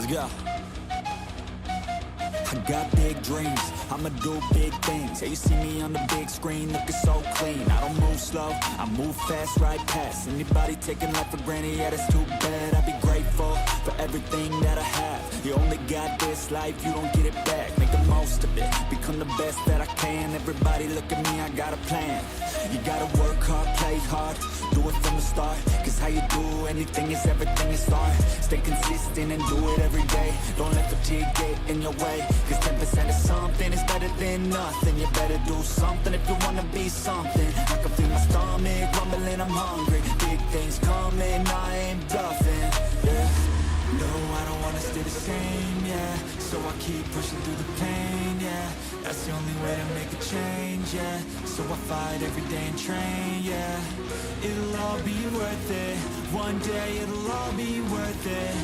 go. I got big dreams, I'ma do big things. Yeah, you see me on the big screen looking so clean. I don't move slow, I move fast, right past anybody taking life for granted. Yeah, that's too bad. I'd be grateful for everything that I have. You only got this life, you don't get it back. Make the most of it, become the best that I can. Everybody look at me, I got a plan. You gotta work hard, play hard, do it from the start. Cause how you do anything is everything you start. Stay consistent and do it every day. Don't let fatigue get in your way. Cause 10% of something is better than nothing. You better do something if you wanna be something. I can feel my stomach rumbling, I'm hungry. Big things coming, I ain't bluffing, yeah. No, I don't wanna stay the same, yeah. So I keep pushing through the pain, yeah. That's the only way to make a change, yeah. So I fight every day and train, yeah. It'll all be worth it. One day it'll all be worth it.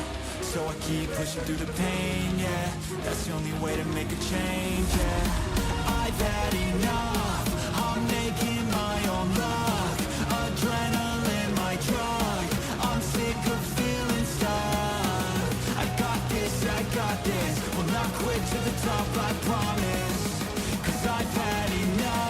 So I keep pushing through the pain, yeah. That's the only way to make a change, yeah. I've had enough, I'm making my own luck. Adrenaline, my drug, I'm sick of feeling stuck. I got this, will not quit to the top, I promise. Cause I've had enough.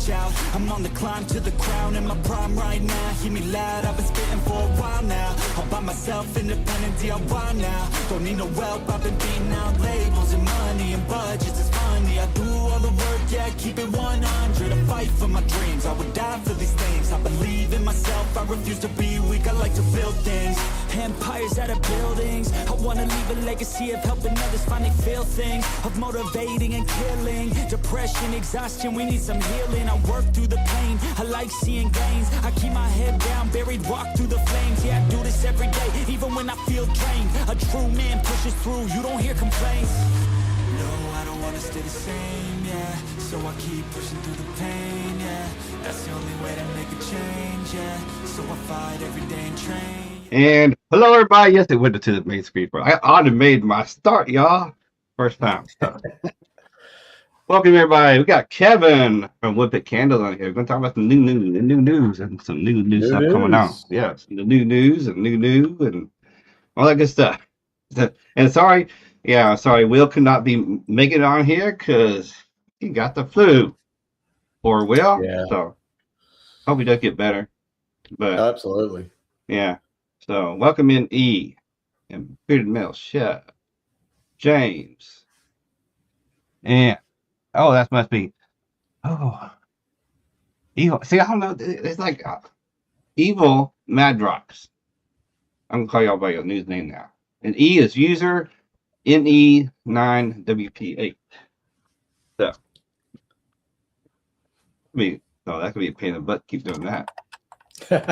Out. I'm on the climb to the crown in my prime right now. Hear me loud, I've been spitting for a while now. All by myself, independent DIY now. Don't need no help, I've been beating out labels and money and budgets. It's funny, I do all the work, yeah, keep it 100. I fight for my dreams, I would die for these things. I believe in myself, I refuse to be weak. I like to build things, empires out of buildings. I wanna leave a legacy of helping others find they feel things, of motivating and killing. Depression, exhaustion, we need some healing. I work through the pain, I like seeing gains. I keep my head down, buried, walk through the flames. Yeah, I do this every day, even when I feel drained. A true man pushes through, you don't hear complaints. No, I don't wanna stay the same, yeah. So I keep pushing through the pain, yeah. That's the only way to make a change, yeah. So I fight every day and train. And hello everybody, yes, it went to the main screen, but I already made my start, y'all. First time. So. Welcome everybody. We got Kevin from WoodPitt Candles on here. We're gonna talk about some new news and some new stuff coming out. Yeah, the new news and new and all that good stuff. And sorry, Will could not be making it on here because he got the flu. Or Will. Yeah. So hope he does get better. But absolutely. Yeah. So welcome in E and Bearded Male Chef, James, and oh, that must be evil. See, I don't know. It's like evil Madrox. I'm gonna call y'all by your news name now. And E is user NE9WP8. So, I mean, that could be a pain in the butt. Keep doing that.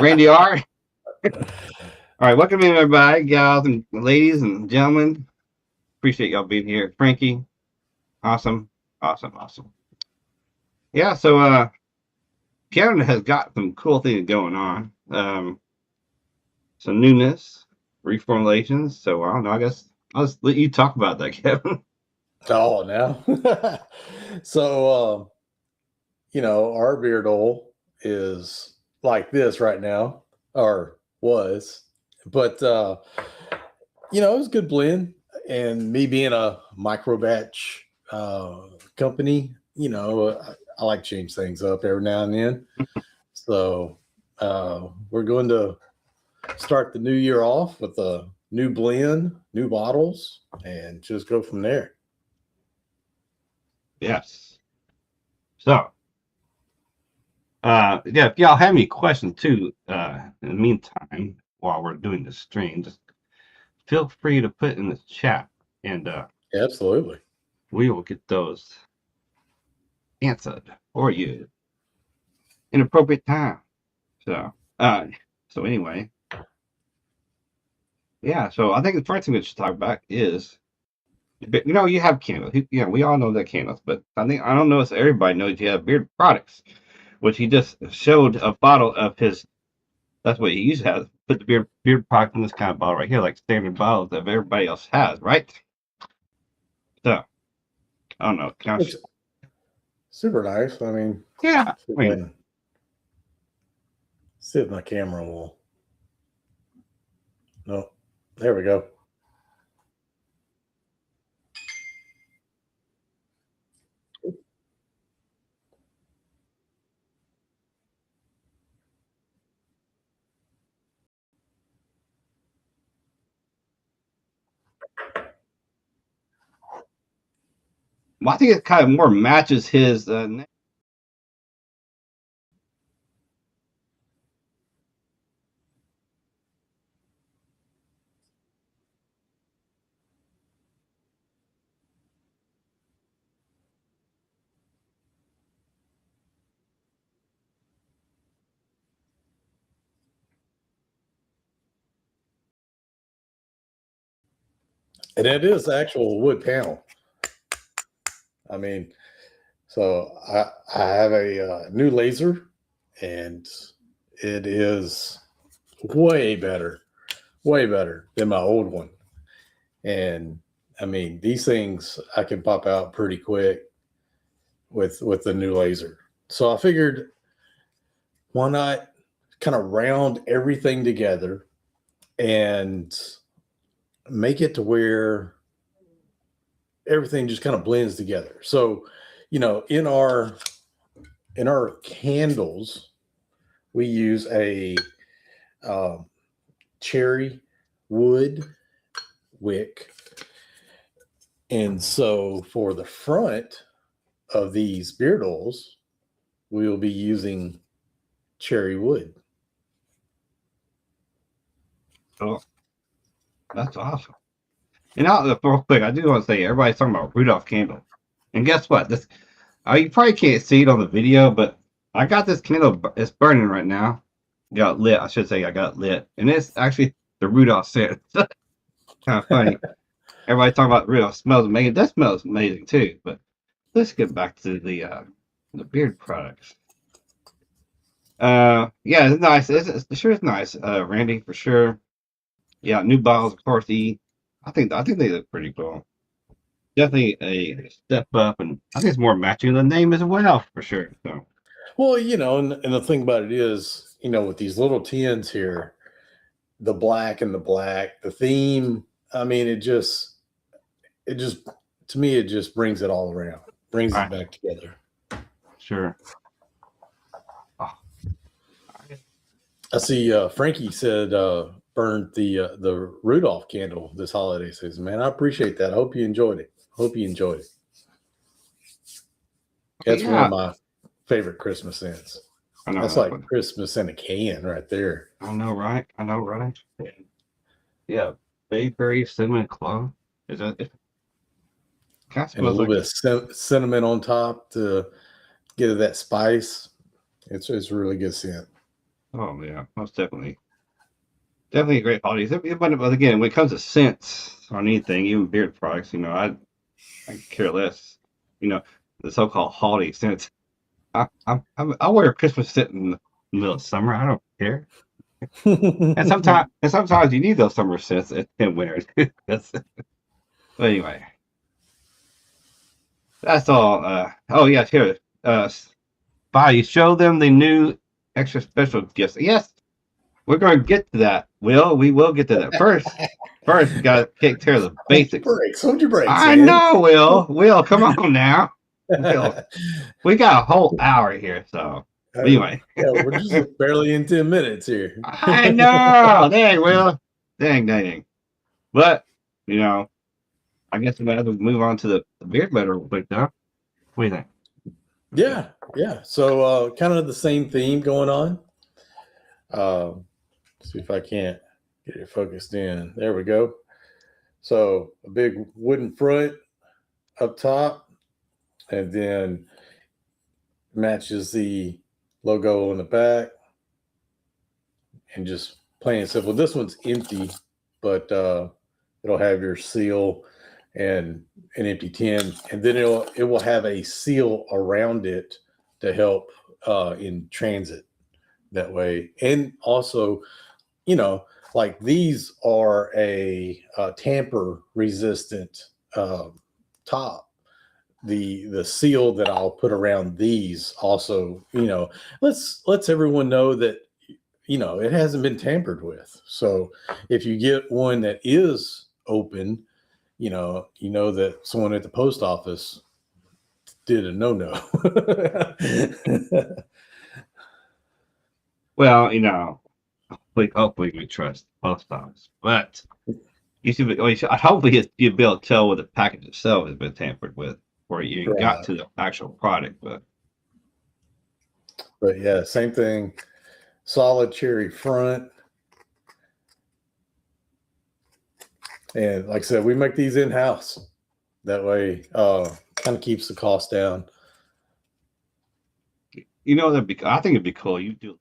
Randy R. All right, welcome in everybody, gals and ladies and gentlemen. Appreciate y'all being here. Frankie, awesome. Yeah, so Canada has got some cool things going on. Some newness, reformulations. So I don't know. I guess I'll just let you talk about that, Kevin. Oh, now. So, our beard oil is like this right now, or was, but it was a good blend. And me being a micro batch company, I like to change things up every now and then. So we're going to start the new year off with a new blend, new bottles, and just go from there. Yes. So, if y'all have any questions too, in the meantime, while we're doing the stream, just feel free to put in the chat. And absolutely. we will get those answered for you in appropriate time. So, so anyway, yeah. So I think the first thing we should talk about is, you have candles. We all know that candles, but I don't know if everybody knows you have beard products, which he just showed a bottle of his. That's what he used to have. Put the beard product in this kind of bottle right here, like standard bottles that everybody else has, right? So I don't know. Looks super nice. I mean, Yeah. see if my camera will. No, there we go. Well, I think it kind of more matches his. And it is actual wood panel. I mean, so I have a new laser, and it is way better than my old one. And I mean, these things I can pop out pretty quick with the new laser. So I figured, why not kind of round everything together and make it to where everything just kind of blends together. So, in our candles, we use a cherry wood wick. And so for the front of these beard oils, we will be using cherry wood. Oh, that's awesome. And now, real quick, I do want to say everybody's talking about Rudolph candle, and guess what? You probably can't see it on the video, but I got this candle. It's burning right now. Got lit. I should say I got lit, and it's actually the Rudolph scent. Kind of funny. Everybody talking about Rudolph smells amazing. That smells amazing too. But let's get back to the beard products. Yeah, it's nice. It's nice, Randy, for sure. Yeah, new bottles, of course. I think they look pretty cool. Definitely a step up, and I think it's more matching the name as well, for sure. So, Well, and the thing about it is, with these little tins here, the black and the black, the theme, I mean, it just to me, it just brings it all around, brings it back together. Sure. Oh. I see Frankie said burned the Rudolph candle this holiday season. Man, I appreciate that. I hope you enjoyed it. That's one of my favorite Christmas scents. That's like Christmas in a can right there. I know, right? Yeah, bayberry, cinnamon, clove. Is that it? And a little bit of cinnamon on top to get that spice. It's a really good scent. Oh yeah, most definitely. Definitely a great holiday. But again, when it comes to scents or anything, even beard products, I care less. The so-called holiday scents. I wear a Christmas scent in the middle of summer. I don't care. and sometimes you need those summer scents in winter. But anyway, that's all. Oh yeah, here. You show them the new extra special gifts. Yes, we're going to get to that. We will get to that first. First, we got to take care of the basics. Hold your brakes. I know, Will, come on now. Will, we got a whole hour here, so anyway. Yeah, we're just barely in 10 minutes here. I know. Dang, Will. Dang. But, I guess we might have to move on to the beard letter real quick, though. What do you think? Yeah. So kind of the same theme going on. See if I can't get it focused in. There we go. So a big wooden front, up top, and then matches the logo on the back, and just plain and simple. This one's empty, but it'll have your seal and an empty tin, and then it will have a seal around it to help in transit that way. And also, you know, like these are a tamper resistant top. The seal that I'll put around these also, you know, lets everyone know that, you know, it hasn't been tampered with. So if you get one that is open, you know that someone at the post office did a no. Well, you know, hopefully we trust post office, but hopefully you'll be able to tell whether the package itself has been tampered with, or you even got to the actual product. But yeah, same thing. Solid cherry front. And like I said, we make these in-house. That way, kind of keeps the cost down. You know, I think it'd be cool. You do.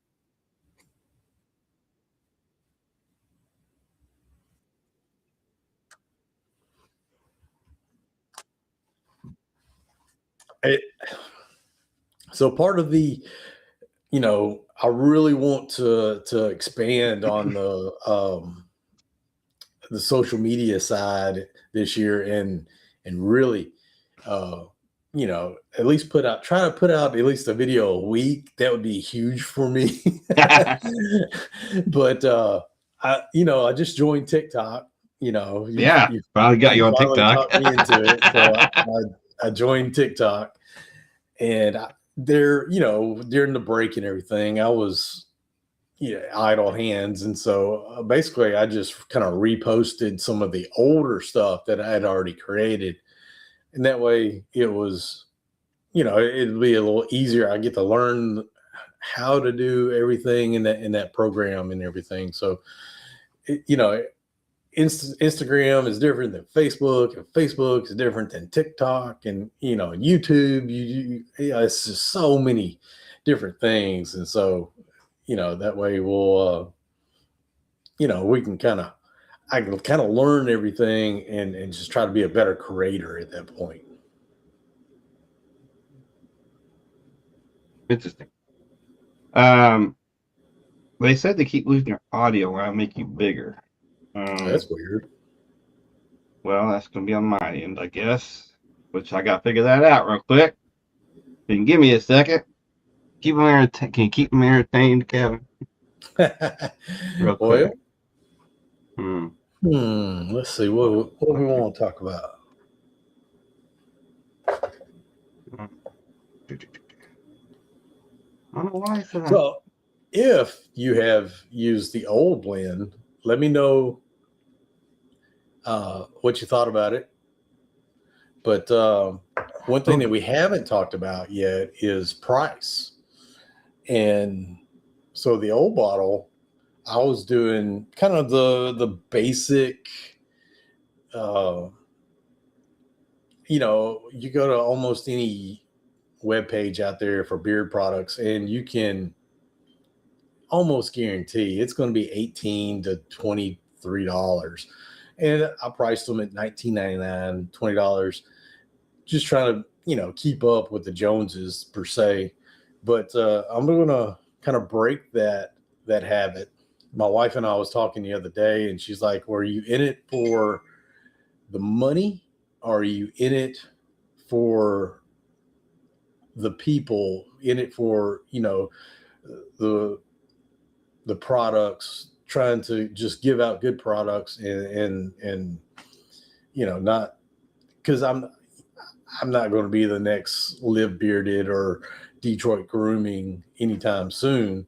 So part of the, you know, I really want to expand on the social media side this year, and really, you know, at least try to put out at least a video a week. That would be huge for me. But I just joined TikTok. You know, you finally got you on TikTok. Talked me into it, so I joined TikTok, and there, you know, during the break and everything, I was idle hands, and so basically I just kind of reposted some of the older stuff that I had already created, and that way it was, you know, it'd be a little easier. I get to learn how to do everything in that program and everything. So you know, Instagram is different than Facebook, and Facebook is different than TikTok, and you know, YouTube. It's just so many different things, and so you know, that way we'll, you know, I can kind of learn everything and just try to be a better creator at that point. Interesting. They said they keep losing your audio when I make you bigger. That's weird. Well, that's going to be on my end, I guess, which I got to figure that out real quick. You can give me a second. Can you keep them entertained, Kevin? Real quick. Let's see. What do we want to talk about? I don't know why I said that. So, if you have used the old blend, let me know what you thought about it. But one thing that we haven't talked about yet is price. And so the old bottle, I was doing kind of the basic, you know, you go to almost any web page out there for beard products, and you can almost guarantee it's going to be $18 to $23. And I priced them at $19.99, $20, just trying to, you know, keep up with the Joneses per se. But I'm going to kind of break that habit. My wife and I was talking the other day, and she's like, "Were you in it for the money, or are you in it for the people, in it for, you know, the products, trying to just give out good products and you know, not because I'm not going to be the next Live Bearded or Detroit Grooming anytime soon.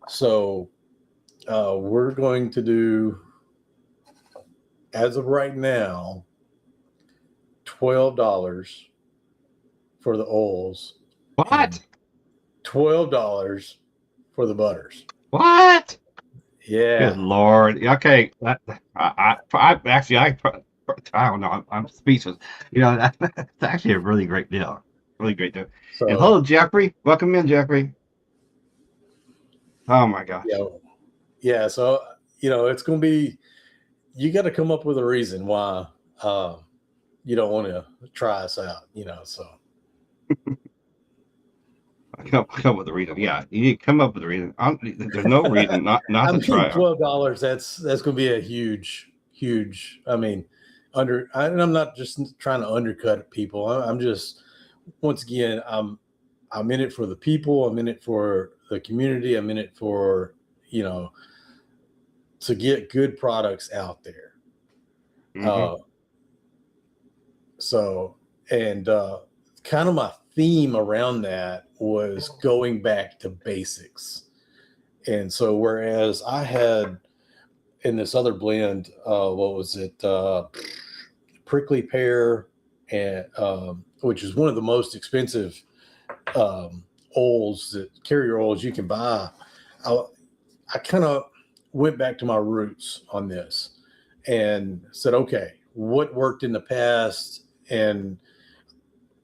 So we're going to do, as of right now, $12 for the oils. What? $12 for the butters. What? Yeah. Good Lord. Okay. I don't know. I'm speechless. You know, that's actually a really great deal. Really great deal. So And hello, Jeffrey. Welcome in, Jeffrey. Oh my gosh. yeah. So it's going to be. You got to come up with a reason why you don't want to try us out. So. Come up with a reason. Yeah, you need to come up with a reason. There's no reason not to try it. $12. That's going to be a huge. I mean, and I'm not just trying to undercut people. I'm just, once again, I'm in it for the people. I'm in it for the community. I'm in it for to get good products out there. Mm-hmm. So kind of my theme around that was going back to basics. And so whereas I had in this other blend, what was it? Prickly pear, and which is one of the most expensive oils, carrier oils you can buy. I kind of went back to my roots on this and said, okay, what worked in the past and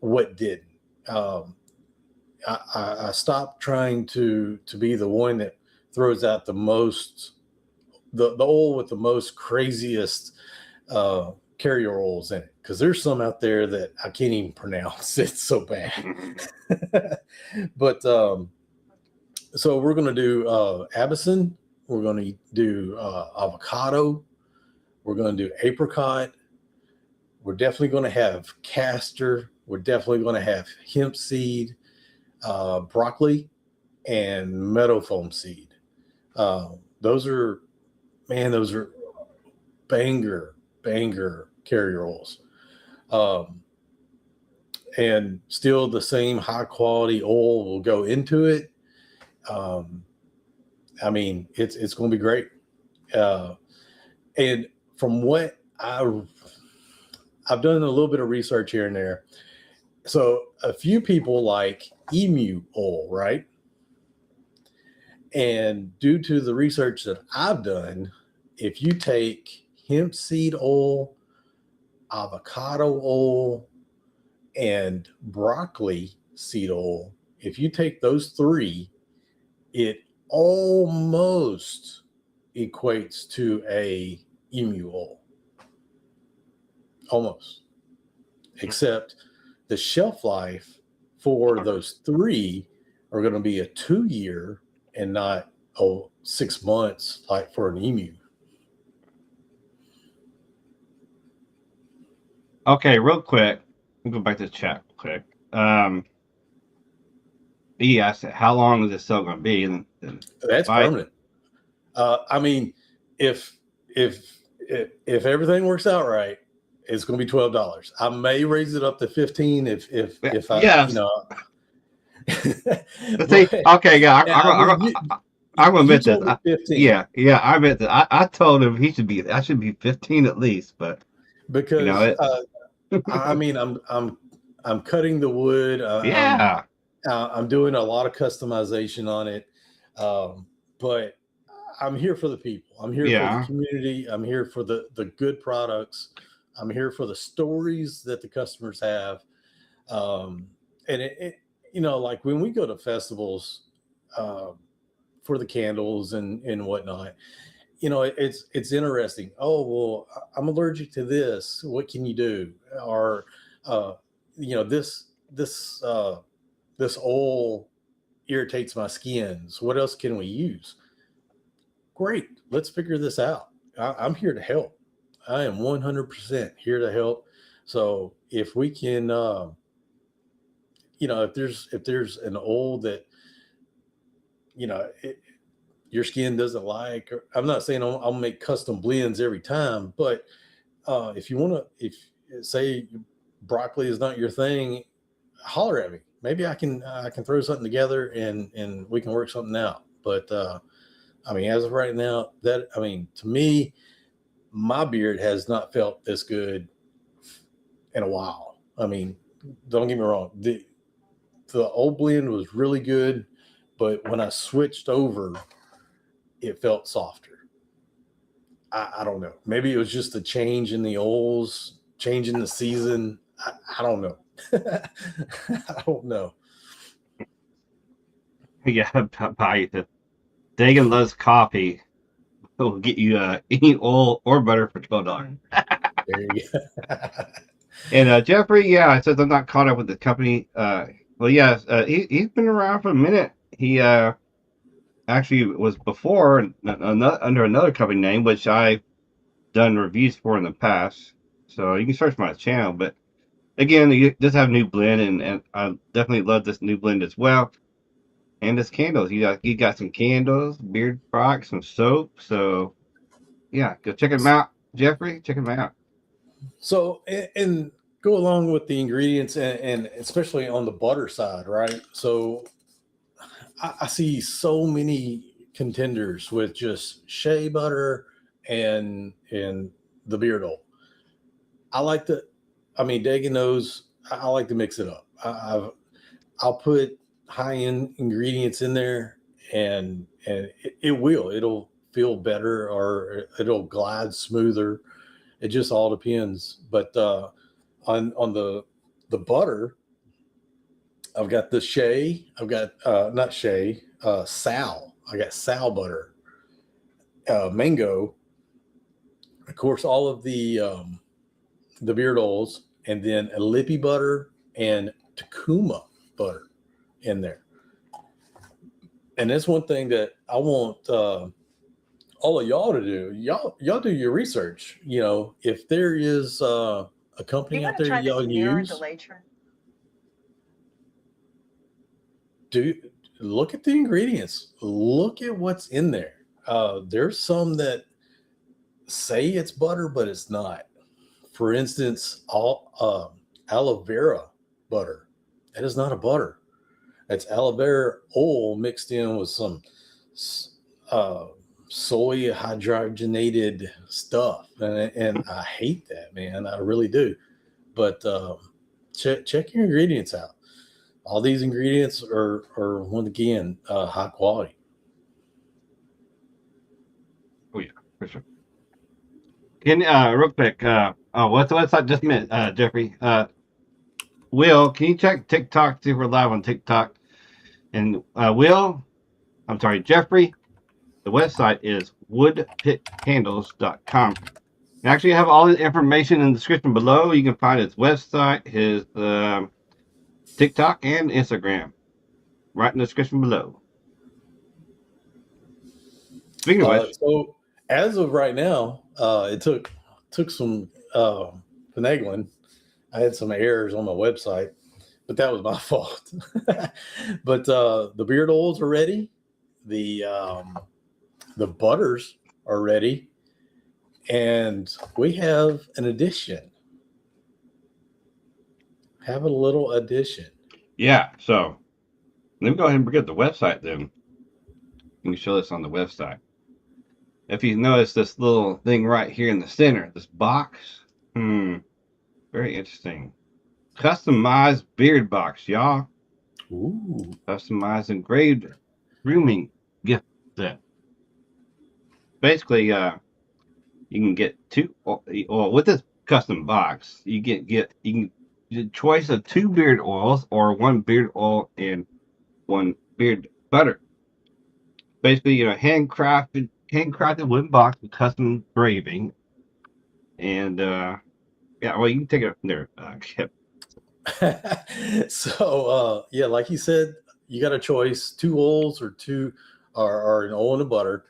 what didn't. I stopped trying to be the one that throws out the most, the oil with the most craziest carrier oils in it, because there's some out there that I can't even pronounce. It's so bad. But so we're going to do Abyssin. We're going to do avocado. We're going to do apricot. We're definitely going to have castor. We're definitely going to have hemp seed, broccoli, and meadow foam seed. Those are banger carrier oils. And still the same high quality oil will go into it. I mean, it's going to be great. And from what I've done a little bit of research here and there. So a few people like emu oil, right? And due to the research that I've done, if you take hemp seed oil, avocado oil, and broccoli seed oil, if you take those three, it almost equates to a emu oil. Almost. Except the shelf life for those three are going to be a 2-year and not 6 months like for an emu. Okay, real quick. We'll go back to the chat real quick. He asked, how long is this still going to be? And That's permanent. I mean, if everything works out right, it's going to be $12. I may raise it up to $15 if I, yes. But, okay, yeah, I'm gonna admit this. 15. I admit that. I told him I should be 15 at least, but because I mean, I'm cutting the wood. I'm doing a lot of customization on it, but I'm here for the people. I'm here for the community. I'm here for the good products. I'm here for the stories that the customers have. And it like when we go to festivals for the candles and whatnot, it's interesting. Oh, well, I'm allergic to this. What can you do? Or, this oil irritates my skins. What else can we use? Great. Let's figure this out. I'm here to help. I am 100% here to help. So if we can, if there's an oil that, your skin doesn't like, or I'm not saying I'll make custom blends every time, but if you want to, if say broccoli is not your thing, holler at me. Maybe I can throw something together and we can work something out. But I mean, as of right now, to me, my beard has not felt this good in a while. I mean, don't get me wrong. The old blend was really good, but when I switched over, it felt softer. I don't know. Maybe it was just a change in the oils, change in the season. I don't know. I don't know. Yeah, Bayou. Dagan loves coffee. He'll get you any oil or butter for $12. There you go. And Jeffrey, yeah, it says I'm not caught up with the company. Well, yes, he's been around for a minute. He actually was before under another company name, which I've done reviews for in the past. So you can search my channel. But again, you just have a new blend, and I definitely love this new blend as well. And this candles, you got some candles, beard products, some soap. So yeah, go check them out, Jeffrey. Check them out. So, and go along with the ingredients, and especially on the butter side, right? So, I see so many contenders with just shea butter and the beard oil. I like to, I mean, Dagan knows I like to mix it up. I'll put high end ingredients in there, and it'll feel better, or it'll glide smoother. It just all depends. But on the butter, I've got the shea. I've got not shea, sal. I got sal butter, mango. Of course, all of the beard oils, and then a lippy butter and Tacoma butter in there. And that's one thing that I want all of y'all to do. Y'all do your research. You know, if there is a company out there y'all use, look at the ingredients. Look at what's in there. There's some that say it's butter, but it's not. For instance, aloe vera butter. That is not a butter. It's aloe vera oil mixed in with some soy hydrogenated stuff, and I hate that, man. I really do. But check your ingredients out. All these ingredients are once again high quality. Oh yeah, for sure. Can real quick, what's the website just a minute, Jeffrey? Will, can you check TikTok, see if we're live on TikTok? And Jeffrey, the website is woodpittcandles.com. I actually have all the information in the description below. You can find his website, his TikTok, and Instagram right in the description below. Speaking of which, So as of right now, it took some finagling. I had some errors on my website, but that was my fault. But the beard oils are ready. The butters are ready. And we have an addition. Have a little addition. yeah, so let me go ahead and forget the website then. You can show this on the website. If you notice this little thing right here in the center, this box, very interesting. Customized beard box, y'all. Ooh. Customized engraved grooming gift set. Basically, you can get two. Well, with this custom box, you can the choice of 2 beard oils or 1 beard oil and 1 beard butter. Basically, handcrafted wooden box with custom engraving. And yeah, well, you can take it from there, Kip. So yeah, like you said, you got a choice: 2 oils or or an oil and a butter.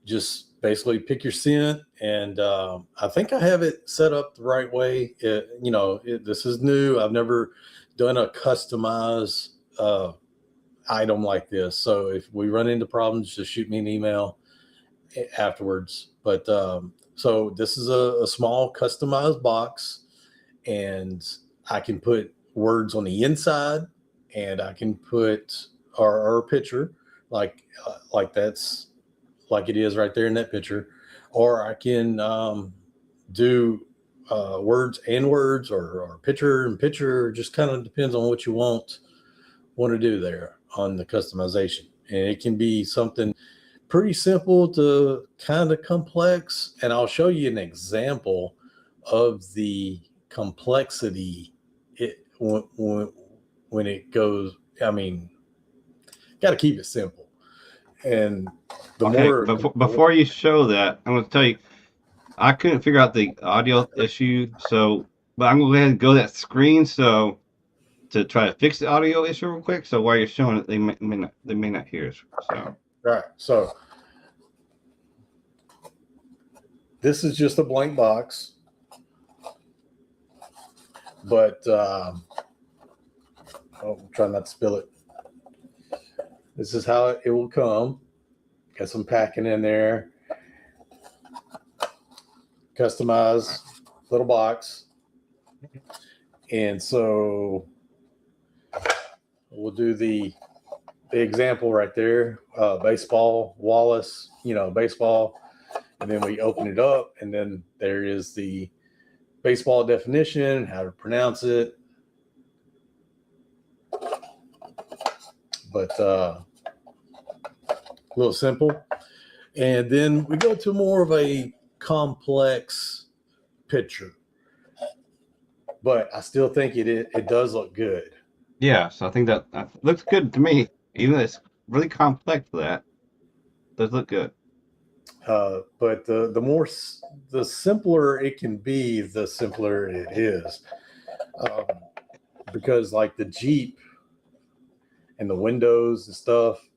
Just basically pick your scent, and I think I have it set up the right way. This is new. I've never done a customized item like this. So if we run into problems, just shoot me an email afterwards. But so this is a small customized box, and I can put words on the inside, and I can put our picture like that's like it is right there in that picture, or I can do words and words, or picture and picture. Just kind of depends on what you want to do there on the customization. And it can be something pretty simple to kind of complex, and I'll show you an example of the complexity when it goes. I mean, got to keep it simple. And the more before you show that, I'm going to tell you, I couldn't figure out the audio issue, so but I'm going to go ahead and go to that screen to try to fix the audio issue real quick. So while you're showing it, they may not hear us. So right, so this is just a blank box, but try not to spill it. This is how it will come. Got some packing in there. Customized little box. And so we'll do the example right there. Baseball, Wallace, baseball. And then we open it up, and then there is the baseball definition, how to pronounce it. But a little simple. And then we go to more of a complex picture. But I still think it does look good. yeah, so I think that looks good to me. Even though it's really complex for that, it does look good. But the simpler it can be, the simpler it is. Because like the Jeep and the windows and stuff,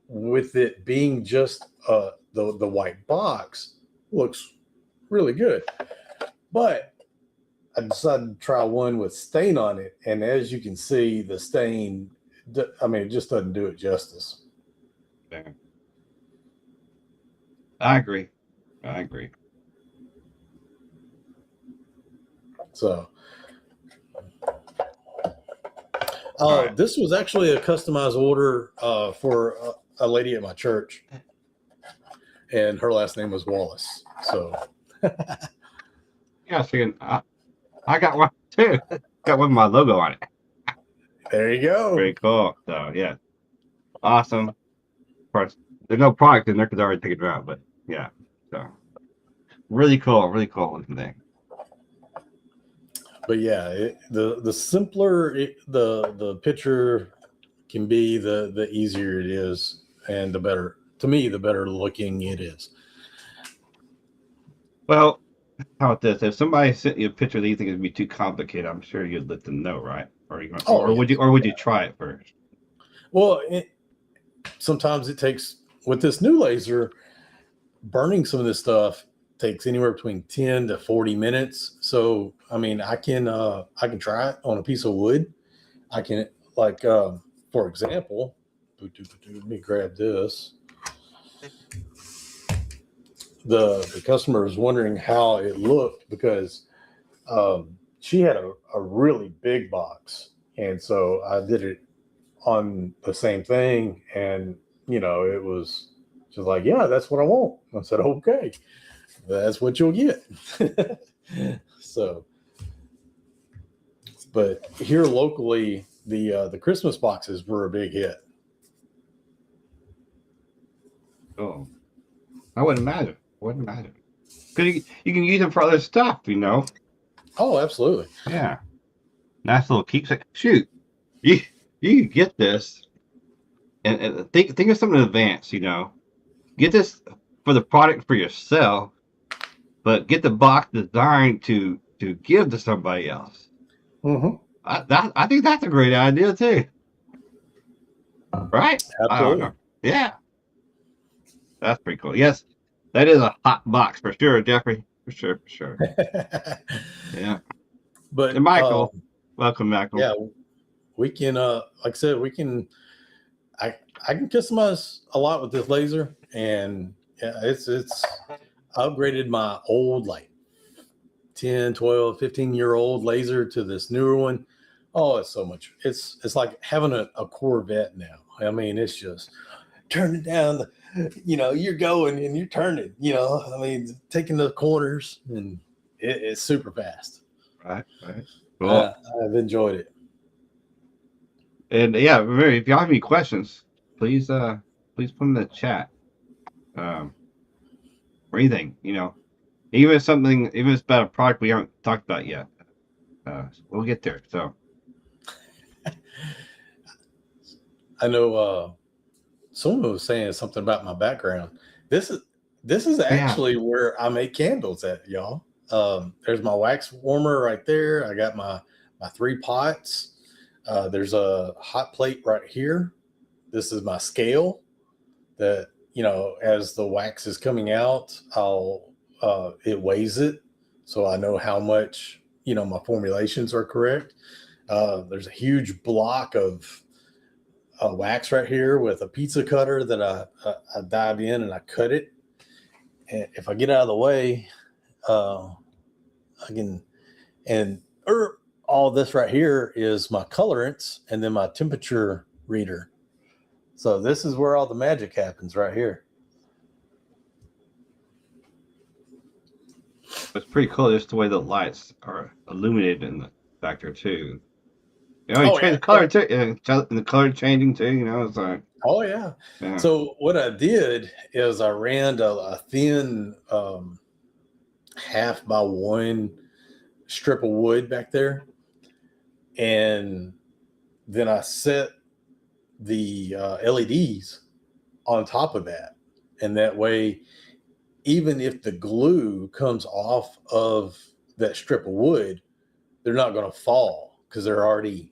with it being just the white box, looks really good. But I decided to try one with stain on it, and as you can see, the stain, it just doesn't do it justice. Yeah. I agree. So right. This was actually a customized order for a lady at my church, and her last name was Wallace. So Yeah, so I got one too. Got one with my logo on it. there you go. Very cool. So yeah, awesome. Of course, there's no product in there because I already taken it out. But yeah, so really cool looking thing. But yeah, the simpler the picture can be, the easier it is, and the better, to me, the better looking it is. Well, how about this? If somebody sent you a picture that you think would be too complicated, I'm sure you'd let them know, right? Or would you try it first? Well, sometimes it takes, with this new laser, burning some of this stuff takes anywhere between 10 to 40 minutes. So, I can try it on a piece of wood. I can, like, for example, let me grab this. The customer is wondering how it looked because she had a really big box. And so I did it on the same thing. And, it was just like, yeah, that's what I want. I said, okay, that's what you'll get. So, but here locally, the Christmas boxes were a big hit. Oh, I wouldn't matter. Because you can use them for other stuff, Oh, absolutely. Yeah. Nice little keepsake. Shoot, you can get this and think of something advanced, Get this for the product for yourself, but get the box designed to give to somebody else. Mm-hmm. I think that's a great idea too. Right? Absolutely. I don't know. Yeah. That's pretty cool. Yes, that is a hot box for sure, Jeffrey. For sure. Yeah. But and Michael, welcome, Michael. Yeah, we can. Like I said, we can. I can customize a lot with this laser, and yeah, it's upgraded my old, like 10, 12, 15-year-old laser to this newer one. Oh, it's so much. It's like having a Corvette now. It's just turn it down. You're going and you're turning. Taking the corners, and it's super fast. Right. Cool. I've enjoyed it. And yeah, if y'all have any questions, please put them in the chat. or anything, even if it's about a product we haven't talked about yet. We'll get there. So I know someone was saying something about my background. This is actually where I make candles at, y'all. There's my wax warmer right there. I got my 3 pots. There's a hot plate right here. This is my scale that, as the wax is coming out, it weighs it. So I know how much, my formulations are correct. There's a huge block of wax right here with a pizza cutter that I dive in and I cut it. And if I get out of the way, I can, all this right here is my colorants and then my temperature reader. So this is where all the magic happens right here. it's pretty cool just the way the lights are illuminated in the factor too. You change the color too, and the color changing too. It's like, oh yeah. So what I did is I ran a thin 1/2x1 strip of wood back there, and then I set the LEDs on top of that, and that way, even if the glue comes off of that strip of wood, they're not going to fall because they're already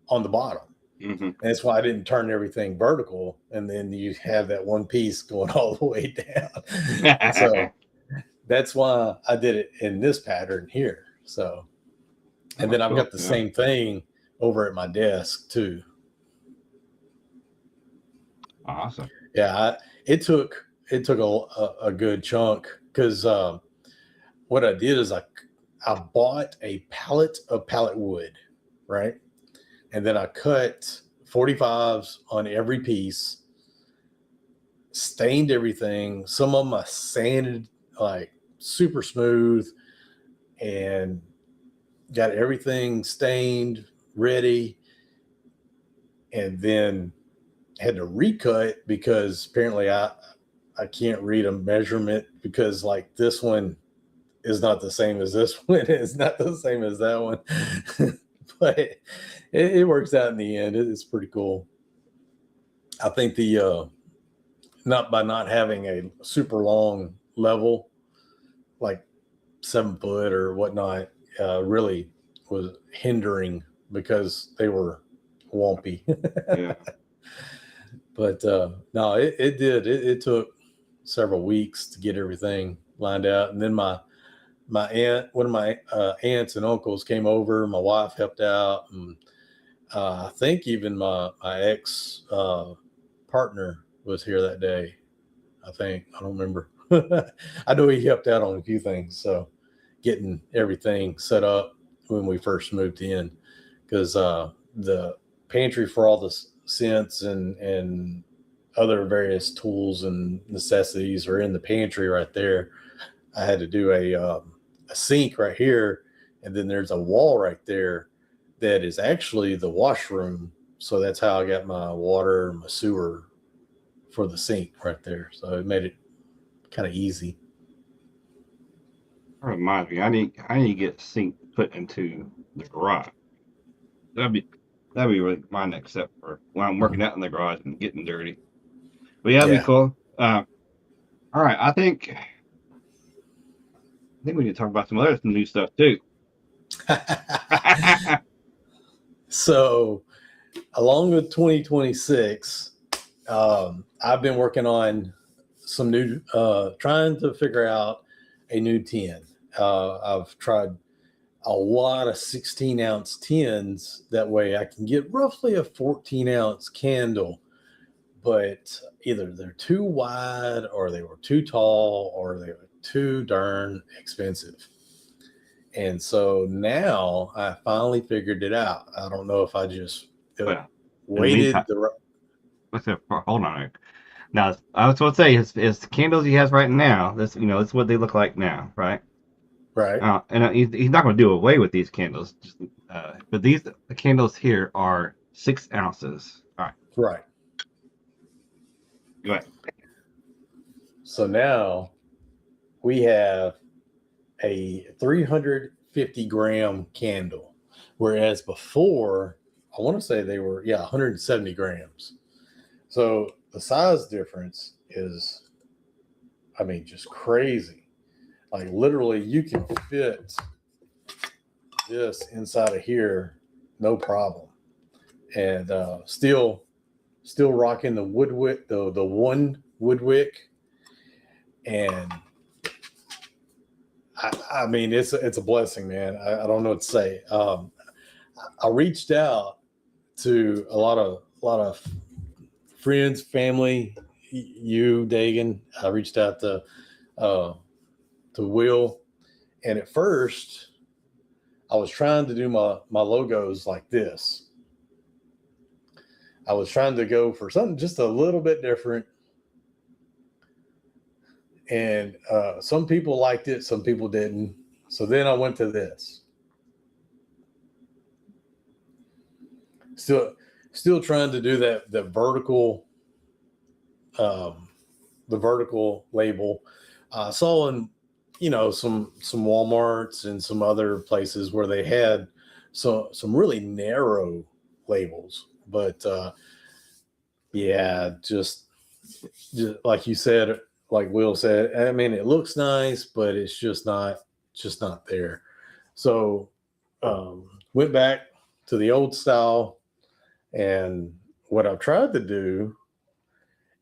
on the bottom. Mm-hmm. And that's why I didn't turn everything vertical, and then you have that one piece going all the way down. So that's why I did it in this pattern here. So, and then I've got the same thing over at my desk too. Awesome. Yeah, it took a good chunk because what I did is I bought a pallet of pallet wood, right? And then I cut 45s on every piece, stained everything. Some of them I sanded like super smooth and got everything stained, ready. And then had to recut because apparently I can't read a measurement because like this one is not the same as this one. It's not the same as that one. But it works out in the end. It's pretty cool. I think not having a super long level, like 7 foot or whatnot, really was hindering because they were wumpy. Yeah. But no, it did. It took several weeks to get everything lined out, and then my one of my aunts and uncles came over. My wife helped out, and I think even my ex partner was here that day. I don't remember. I know he helped out on a few things, so getting everything set up when we first moved in, because the pantry for all the scents and other various tools and necessities are in the pantry right there. I had to do a sink right here, and then there's a wall right there that is actually the washroom. So that's how I got my water and my sewer for the sink right there. So it made it kind of easy. That reminds me, I need to get a sink put into the garage. That'd be really my next step for when I'm working out in the garage and getting dirty. But yeah, that'd be cool. All right, I think we need to talk about some new stuff too. So, along with 2026, I've been working on some new, trying to figure out a new tin. I've tried a lot of 16-ounce tins. That way I can get roughly a 14-ounce candle, but either they're too wide or they were too tall or they were too darn expensive. And so now I finally figured it out. I don't know if I just waited. Hold on. Now, I was going to say, is the candles he has right now, this is what they look like now, right? Right. And he's not going to do away with these candles. But the candles here are 6 ounces. All right. Right. Go ahead. So now we have a 350 gram candle, whereas before, I want to say they were 170 grams. So the size difference is, I mean, just crazy. Like literally, you can fit this inside of here, no problem, and still rocking the woodwick, the one woodwick, and I mean, it's a blessing, man. I don't know what to say. I reached out to a lot of friends, family, you, Dagan. I reached out to Will, and at first, I was trying to do my logos like this. I was trying to go for something just a little bit different. And some people liked it, some people didn't. So then I went to this. Still trying to do the vertical, the vertical label. I saw in, some Walmarts and some other places where they had some really narrow labels, but just like you said, like Will said, I mean, it looks nice, but it's just not there. So went back to the old style, and what I've tried to do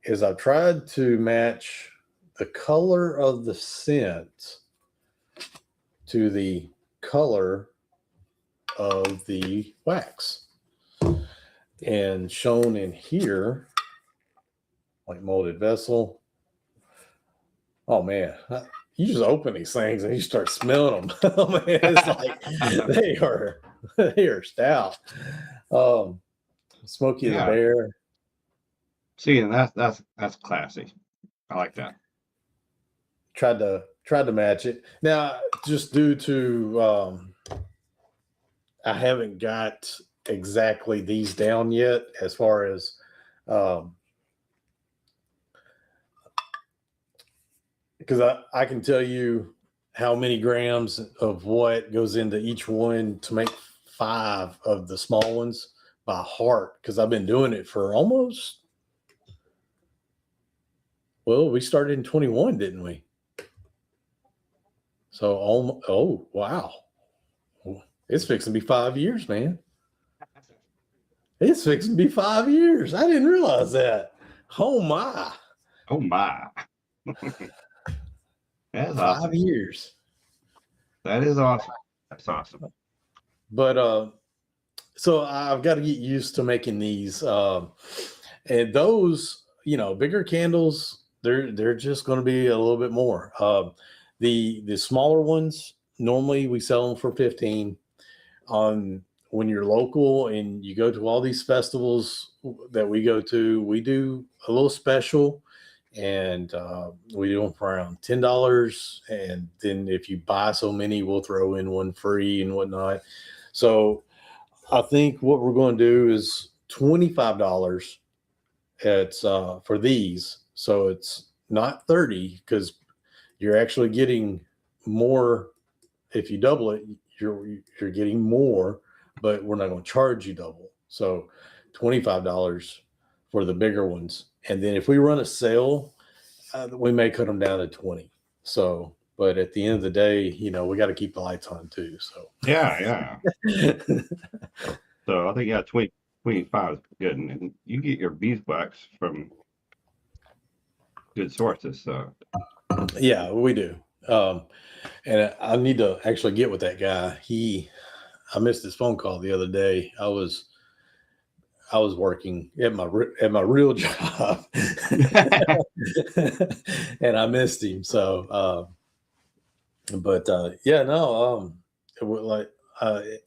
is I've tried to match the color of the scent to the color of the wax. And shown in here, like molded vessel. Oh man, you just open these things and you start smelling them. Oh man, it's like they are stout. Smokey the Bear. See, and that's classy. I like that. Tried to match it. Now, just due to I haven't got exactly these down yet as far as because I can tell you how many grams of what goes into each one to make 5 of the small ones by heart, because I've been doing it for almost, well, we started in 21, didn't we? So, oh wow, it's fixing to be 5 years, man. It's fixing to be 5 years. I didn't realize that. Oh my. Oh my. That's 5 awesome. years. That is awesome. That's awesome. But so I've got to get used to making these. And those, bigger candles, they're just going to be a little bit more. The smaller ones, normally we sell them for 15. When you're local and you go to all these festivals that we go to, we do a little special, and we do them for around $10. And then if you buy so many, we'll throw in one free and whatnot. So I think what we're going to do is $25. It's for these. So it's not 30, because you're actually getting more. If you double it, you're getting more, but we're not going to charge you double. So $25 for the bigger ones. And then if we run a sale, we may cut them down to 20. So, but at the end of the day, we got to keep the lights on too. So yeah. So I think 25 is good, and you get your beeswax from good sources. So yeah, we do. And I need to actually get with that guy. I missed his phone call the other day. I was working at my real job, and I missed him. So,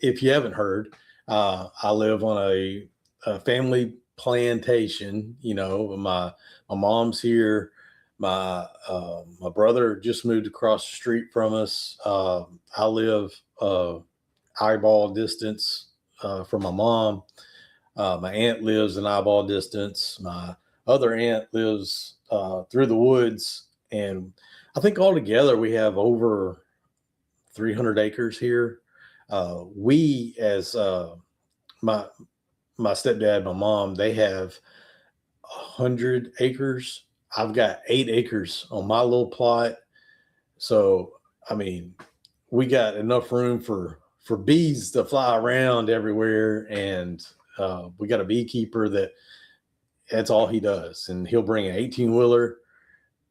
if you haven't heard, I live on a family plantation. My mom's here. My brother just moved across the street from us. I live eyeball distance from my mom. My aunt lives an eyeball distance. My other aunt lives through the woods, And I think altogether we have over 300 acres here. We, as my stepdad, my mom, they have 100 acres. I've got 8 acres on my little plot. So, I mean, we got enough room for bees to fly around everywhere. And we got a beekeeper that's all he does. And he'll bring an 18-wheeler.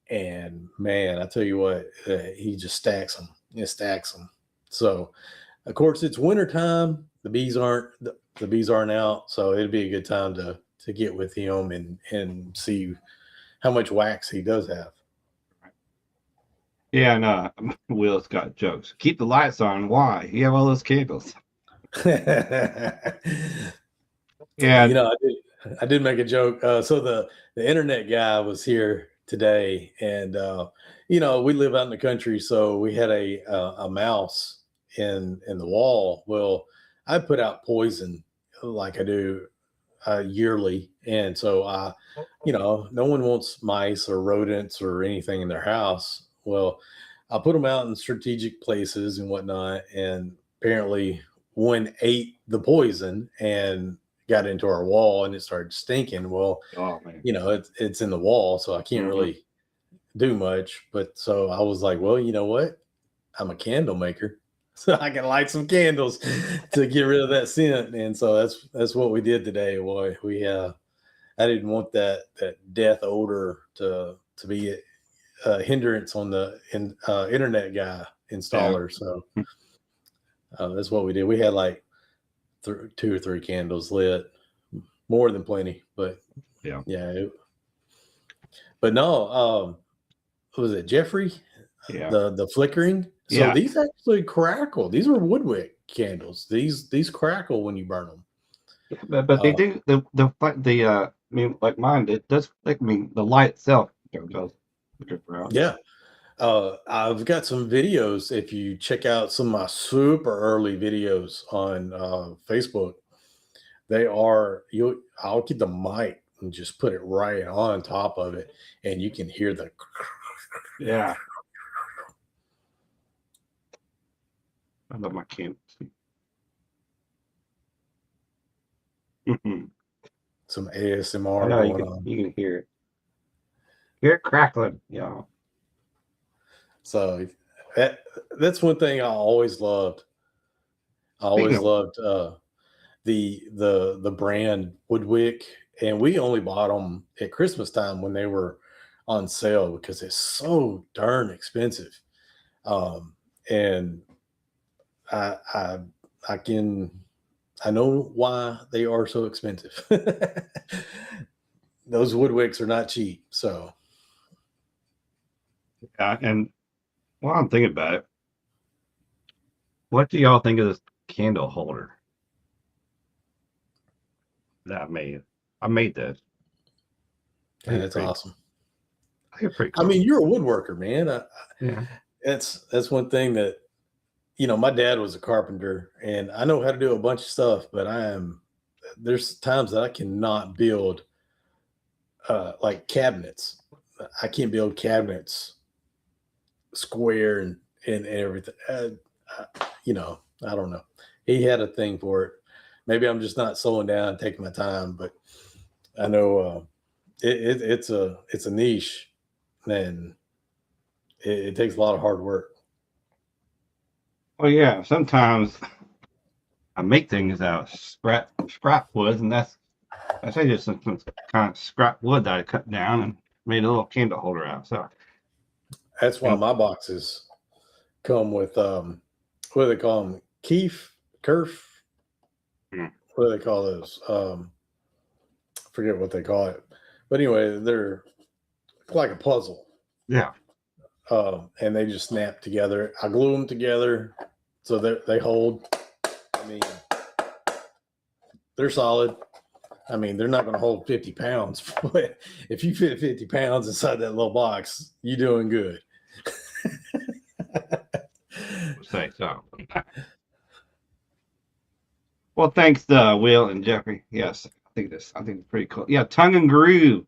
And man, I tell you what, he just stacks them. He stacks them. So, of course, it's wintertime. The bees aren't out. So it'd be a good time to get with him and see how much wax he does have. Yeah, and Will's got jokes. Keep the lights on. Why? You have all those candles. Yeah, I did make a joke. So the internet guy was here today, and we live out in the country, so we had a mouse in the wall. Well, I put out poison like I do yearly, and so no one wants mice or rodents or anything in their house. Well, I put them out in strategic places and whatnot, and apparently one ate the poison and got into our wall, and it started stinking. Well, it's in the wall, so I can't really do much. But so I was like, well, you know what? I'm a candle maker, so I can light some candles to get rid of that scent. And so that's what we did today. Boy, I didn't want that death odor to be a hindrance on the internet guy installer. So that's what we did. We had like 2 or 3 candles lit, more than plenty. But but no, was it Jeffrey? Yeah, the flickering. So these actually crackle. These are woodwick candles. These crackle when you burn them. but they do I mean, like mine, it does. The light itself goes. Yeah. I've got some videos. If you check out some of my super early videos on Facebook, I'll get the mic and just put it right on top of it, and you can hear the I love my candles. Some ASMR going on. You can hear it. Hear it crackling, y'all. So that's one thing I always loved. I always loved the brand Woodwick, and we only bought them at Christmas time when they were on sale because it's so darn expensive. And I know why they are so expensive. Those Woodwicks are not cheap. So and while I'm thinking about it, what do y'all think of this candle holder that I made? I made this. Yeah, that's awesome. I think it's pretty cool. I mean, you're a woodworker, man. Yeah. That's one thing that, my dad was a carpenter, and I know how to do a bunch of stuff, but there's times that I cannot build like cabinets. I can't build cabinets square and everything. I don't know. He had a thing for it. Maybe I'm just not slowing down and taking my time, but I know it's a niche, and it takes a lot of hard work. Well, yeah. Sometimes I make things out of scrap wood, and that's just some kind of scrap wood that I cut down and made a little candle holder out. So that's why my boxes come with what do they call them? Kerf. What do they call those? Forget what they call it. But anyway, they're like a puzzle. Yeah. And they just snap together. I glue them together so that they hold. I mean, they're solid. I mean, they're not going to hold 50 pounds, but if you fit 50 pounds inside that little box, you're doing good. Say so. Well, thanks, Will and Jeffrey. Yes, I think it's pretty cool. Yeah, tongue and groove.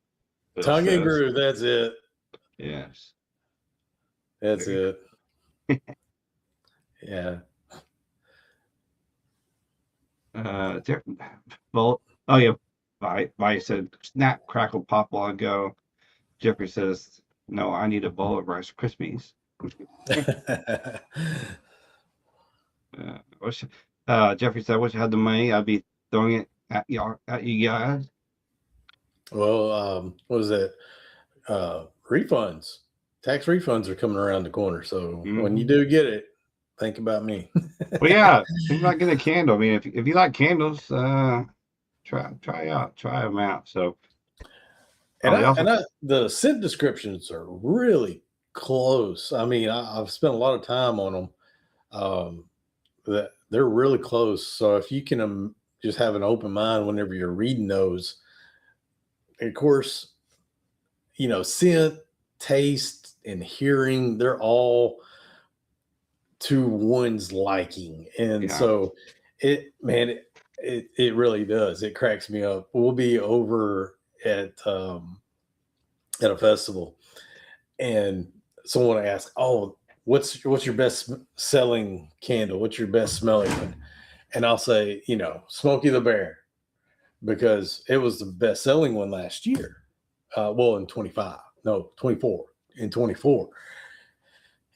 Tongue and groove, that's it. Yes. That's it. Yeah. Well, oh yeah, Vi said snap, crackle, pop while I go. Jeffrey says, no, I need a bowl of Rice Krispies. Jeffrey said, I wish I had the money. I'd be throwing it at you guys. Well, what is that? Refunds. Tax refunds are coming around the corner. So when you do get it, think about me. Well, yeah, think about getting a candle. I mean, if you like candles, try them out. So, the scent descriptions are really close. I mean, I've spent a lot of time on them. That they're really close. So if you can just have an open mind whenever you're reading those, of course, scent, taste, and hearing, they're all to one's liking. And so it really does. It cracks me up. We'll be over at a festival and someone asked, oh, what's your best selling candle? What's your best smelling one? And I'll say, Smokey the Bear, because it was the best selling one last year. In 24, in 24.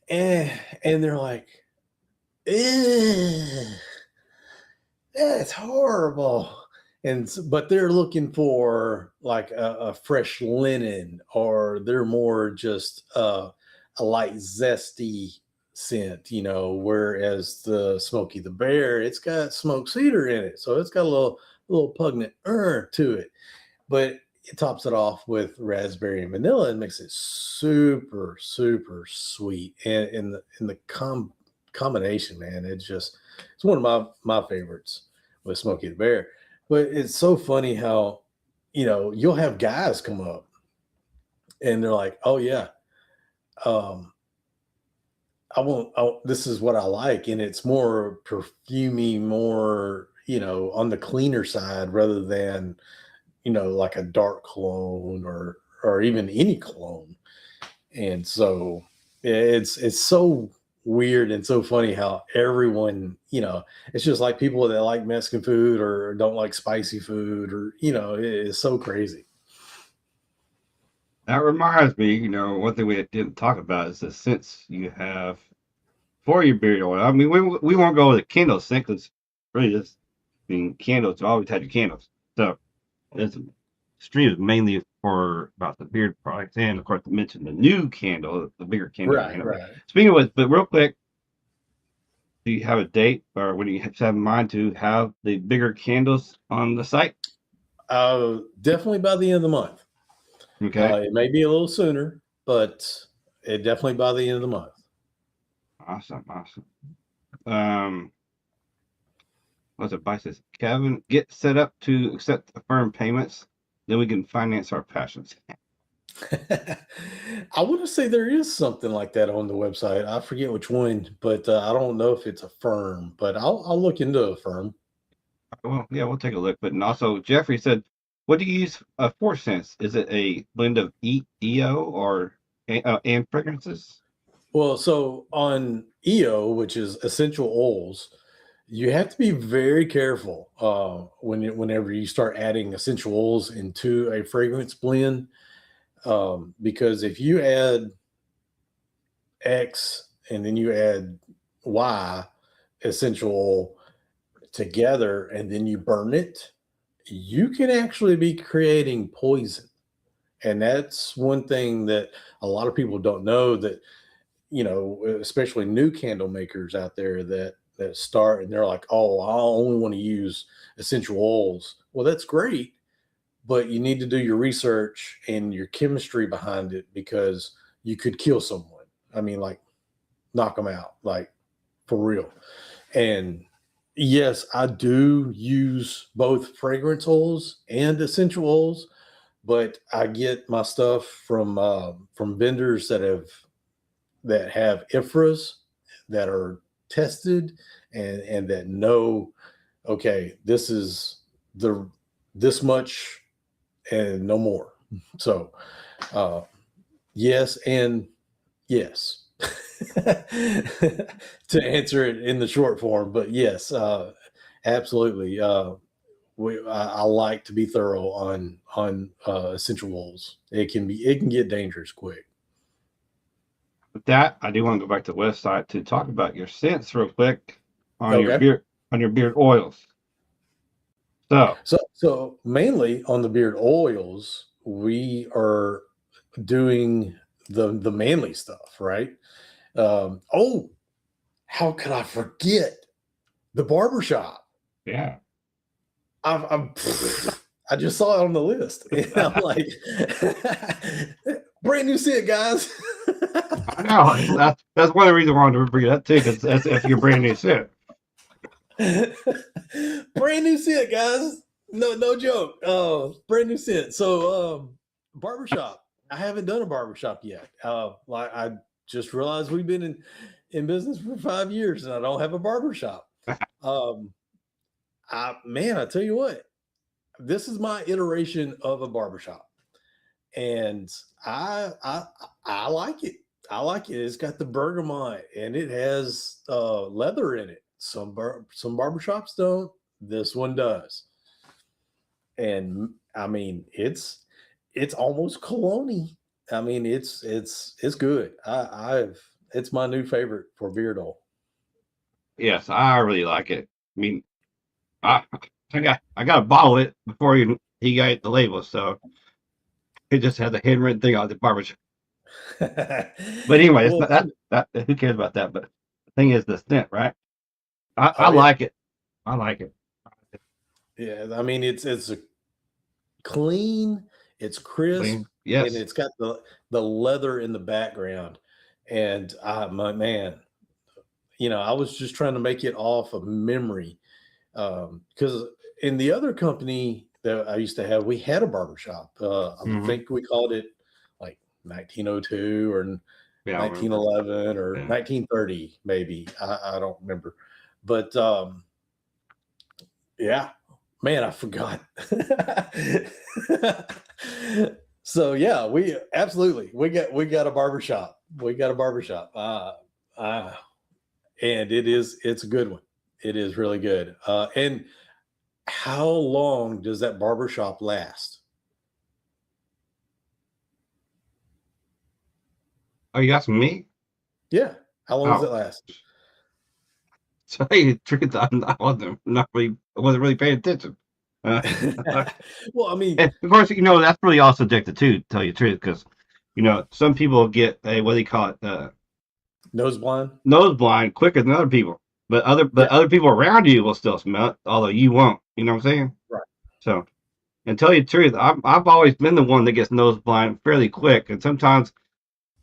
And they're like, that's horrible. But they're looking for like a fresh linen, or they're more just a light zesty scent, whereas the Smokey the Bear, it's got smoked cedar in it. So it's got a little pungent to it, but it tops it off with raspberry and vanilla and makes it super, super sweet. And in the combination, man, it's one of my favorites with Smokey the Bear. But it's so funny how, you'll have guys come up and they're like, oh yeah, this is what I like. And it's more perfumey, more, on the cleaner side rather than, like a dark cologne or even any cologne. And so it's so weird and so funny how everyone, it's just like people that like Mexican food or don't like spicy food, or, it's so crazy. That reminds me, one thing we didn't talk about is the scents you have for your beard oil. I mean, we won't go with the candle scent because really just being candles, you always had your candles. So this stream is mainly for about the beard products, and of course, I mentioned the new candle, the bigger candle. Right. Speaking of which, but real quick, do you have a date, or what do you have in mind to have the bigger candles on the site? Definitely by the end of the month. Okay. It may be a little sooner, but it definitely by the end of the month. Awesome. What's it? By says Kevin, get set up to accept affirm payments, then we can finance our passions. I want to say there is something like that on the website. I forget which one, but I don't know if it's a firm. But I'll look into a firm. Well, yeah, we'll take a look. But also, Jeffrey said, what do you use for scents? Is it a blend of EO or and fragrances? Well, so on EO, which is essential oils, you have to be very careful whenever you start adding essential oils into a fragrance blend, because if you add X and then you add Y essential oil together and then you burn it, you can actually be creating poison. And that's one thing that a lot of people don't know, that especially new candle makers out there that start and they're like, oh, I only want to use essential oils. Well, that's great, but you need to do your research and your chemistry behind it, because you could kill someone. I mean, like, knock them out, like, for real. And yes, I do use both fragrance oils and essential oils, but I get my stuff from vendors that have IFRAs that are tested and that know, okay, this is this much and no more. So yes and yes. to answer it in the short form, but yes, absolutely. I like to be thorough on essential oils. It can get dangerous quick. With that, I do want to go back to the website to talk about your scents real quick on your Okay. beard oils. So mainly on the beard oils, we are doing the manly stuff, right? Oh, how could I forget the barbershop? Yeah. I just saw it on the list, and I'm like, brand new scent, guys. I know. That's one of the reasons I wanted to bring it up too, because that's if you're brand new scent. Brand new scent, guys. No joke. Brand new scent. So, barbershop. I haven't done a barbershop yet. Like I just realized we've been in business for 5 years, and I don't have a barbershop. I tell you what, this is my iteration of a barbershop, and I like it. I like it. It's got the bergamot, and it has leather in it. Some barbershops don't. This one does, and I mean it's almost cologne-y. I mean it's good. It's my new favorite for beard oil. Yes, I really like it. I mean, I got to bottle it before he got the label, so it just has a handwritten thing on the barbershop. But anyway, it's Well, not that who cares about that? But the thing is the scent, right? I oh yeah, like it. I like it. yeah. I mean it's a clean, it's crisp, Clean. Yes. and it's got the leather in the background. And my man, I was just trying to make it off of memory, because in the other company that I used to have, we had a barbershop. I think we called it like 1902 or Yeah, 1911 or yeah. 1930, maybe. I don't remember, but yeah, man, I forgot. So yeah, we got a barbershop. We got a barbershop. And it's a good one. It is really good. And how long does that barbershop last? Oh, you asking me? Yeah. How long does it last? So hey, truth, I wasn't really paying attention. Well, I mean, And of course, that's really all subjective too, to tell you the truth, because some people get a what do you call it, nose blind. nose blind quicker than other people, but other people around you will still smell it, although you won't. You know what I'm saying? Right. So, and tell you the truth, I've always been the one that gets nose blind fairly quick, and sometimes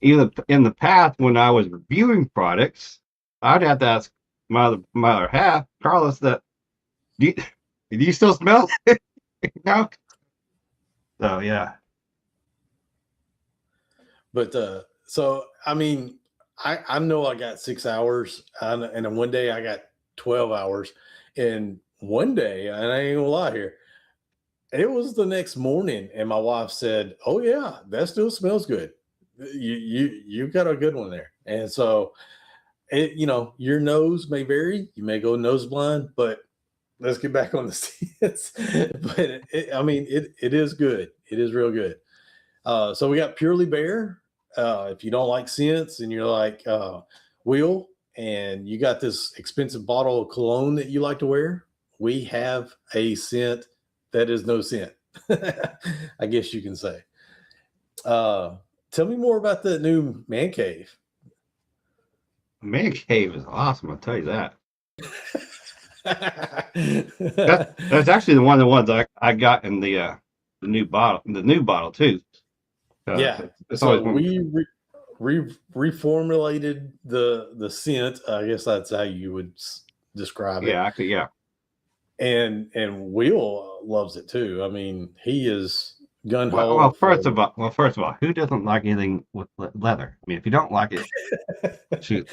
even in the past when I was reviewing products, I'd have to ask my other half, Carlos, that do you still smell it? No. So yeah. But so I mean, I know I got 6 hours, and then one day I got 12 hours, and one day, and I ain't gonna lie here, it was the next morning, and my wife said, "Oh yeah, that still smells good. You got a good one there." And so, your nose may vary. You may go nose blind, but let's get back on the scents. But I mean, it is good. It is real good. So we got Purely Bare. If you don't like scents and you're like Will, and you got this expensive bottle of cologne that you like to wear, we have a scent that is no scent. I guess you can say. Tell me more about the new man cave. Man Cave is awesome, I'll tell you that. That's actually one of the ones I got in the new bottle too. Yeah. It's So always we reformulated the scent. I guess that's how you would describe it. yeah, actually, yeah. And Will loves it too. I mean, he is gun ho. Well, first of all, who doesn't like anything with leather? I mean, if you don't like it, shoot.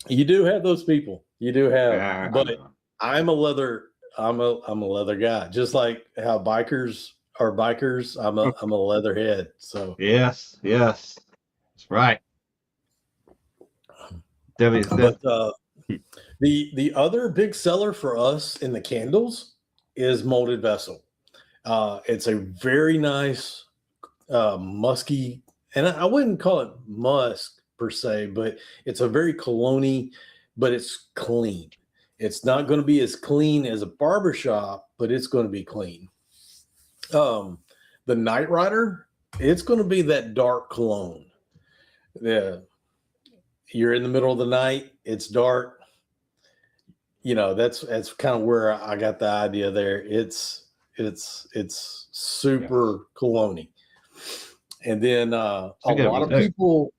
You do have those people. You do have, Yeah, but I'm a leather guy. Just like how bikers are bikers, I'm a leatherhead. So Yes, that's right. but the other big seller for us in the candles is molded vessel. It's a very nice musky, and I wouldn't call it musk per se, but it's a very cologne-y, but it's clean. It's not going to be as clean as a barbershop, but it's going to be clean. The Night Rider, it's going to be that dark cologne. Yeah, you're in the middle of the night, it's dark. You know, that's kind of where I got the idea there. It's super cologne. And then a lot of people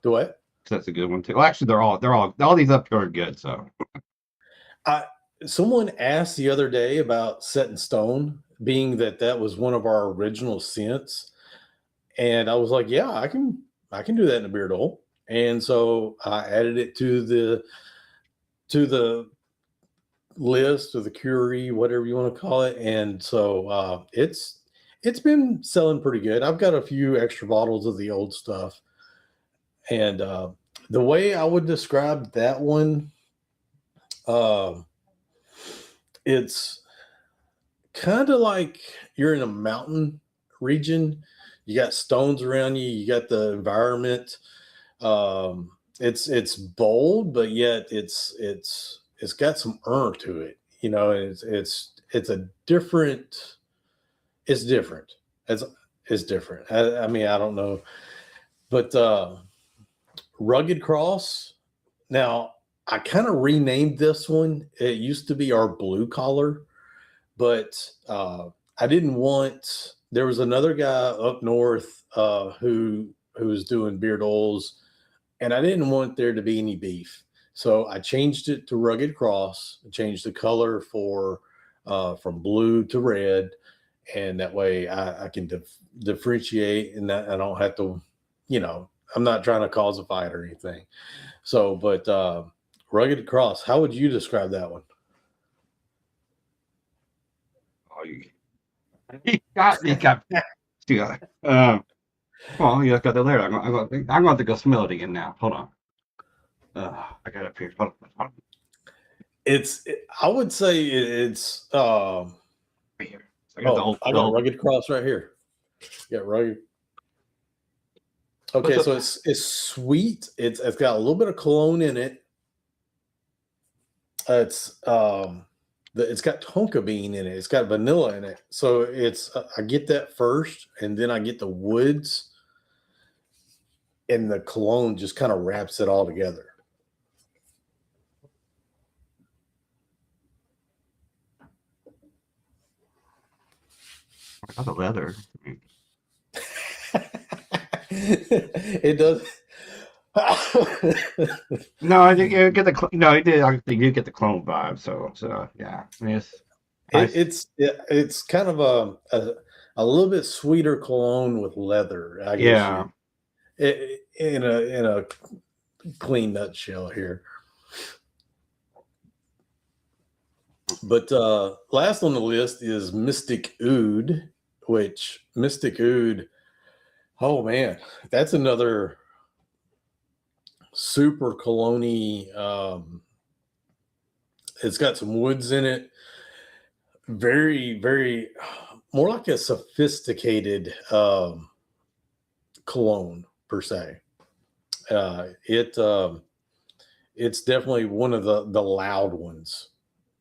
do what? That's a good one too. Well, actually, all these up here are good. So, someone asked the other day about Set in Stone, being that was one of our original scents, and I was like, yeah, I can do that in a beard oil. And so I added it to the list, or the curie, whatever you want to call it. And so it's been selling pretty good. I've got a few extra bottles of the old stuff. And the way I would describe that one, it's kind of like you're in a mountain region. You got stones around you. You got the environment. It's bold, but yet it's got some to it. You know, it's a different. It's different. It's different. I mean, I don't know, but Rugged Cross. Now, I kind of renamed this one. It used to be our blue collar, but I didn't want. There was another guy up north who was doing beard oils, and I didn't want there to be any beef, so I changed it to Rugged Cross. Changed the color from blue to red, and that way I can differentiate, and that I don't have to, you know, I'm not trying to cause a fight or anything. So, but Rugged Cross, how would you describe that one? oh, you got well, you got the layer. I'm going to have to go smell it again now. Hold on. I got it up here. Hold on. I would say it's Right here. I got Rugged Cross right here. Yeah, Rugged. Okay, so it's sweet. It's got a little bit of cologne in it. It's got tonka bean in it. It's got vanilla in it. So it's I get that first, and then I get the woods, and the cologne just kind of wraps it all together. I got the leather. It does. No, I think you get the I think you get the clone vibe. So yeah, I mean, it's kind of a little bit sweeter cologne with leather. I guess. Yeah. In a clean nutshell here. But last on the list is Mystic Oud, which Mystic Oud, oh man, that's another super cologne-y. It's got some woods in it. Very, very more like a sophisticated cologne per se. It's definitely one of the loud ones,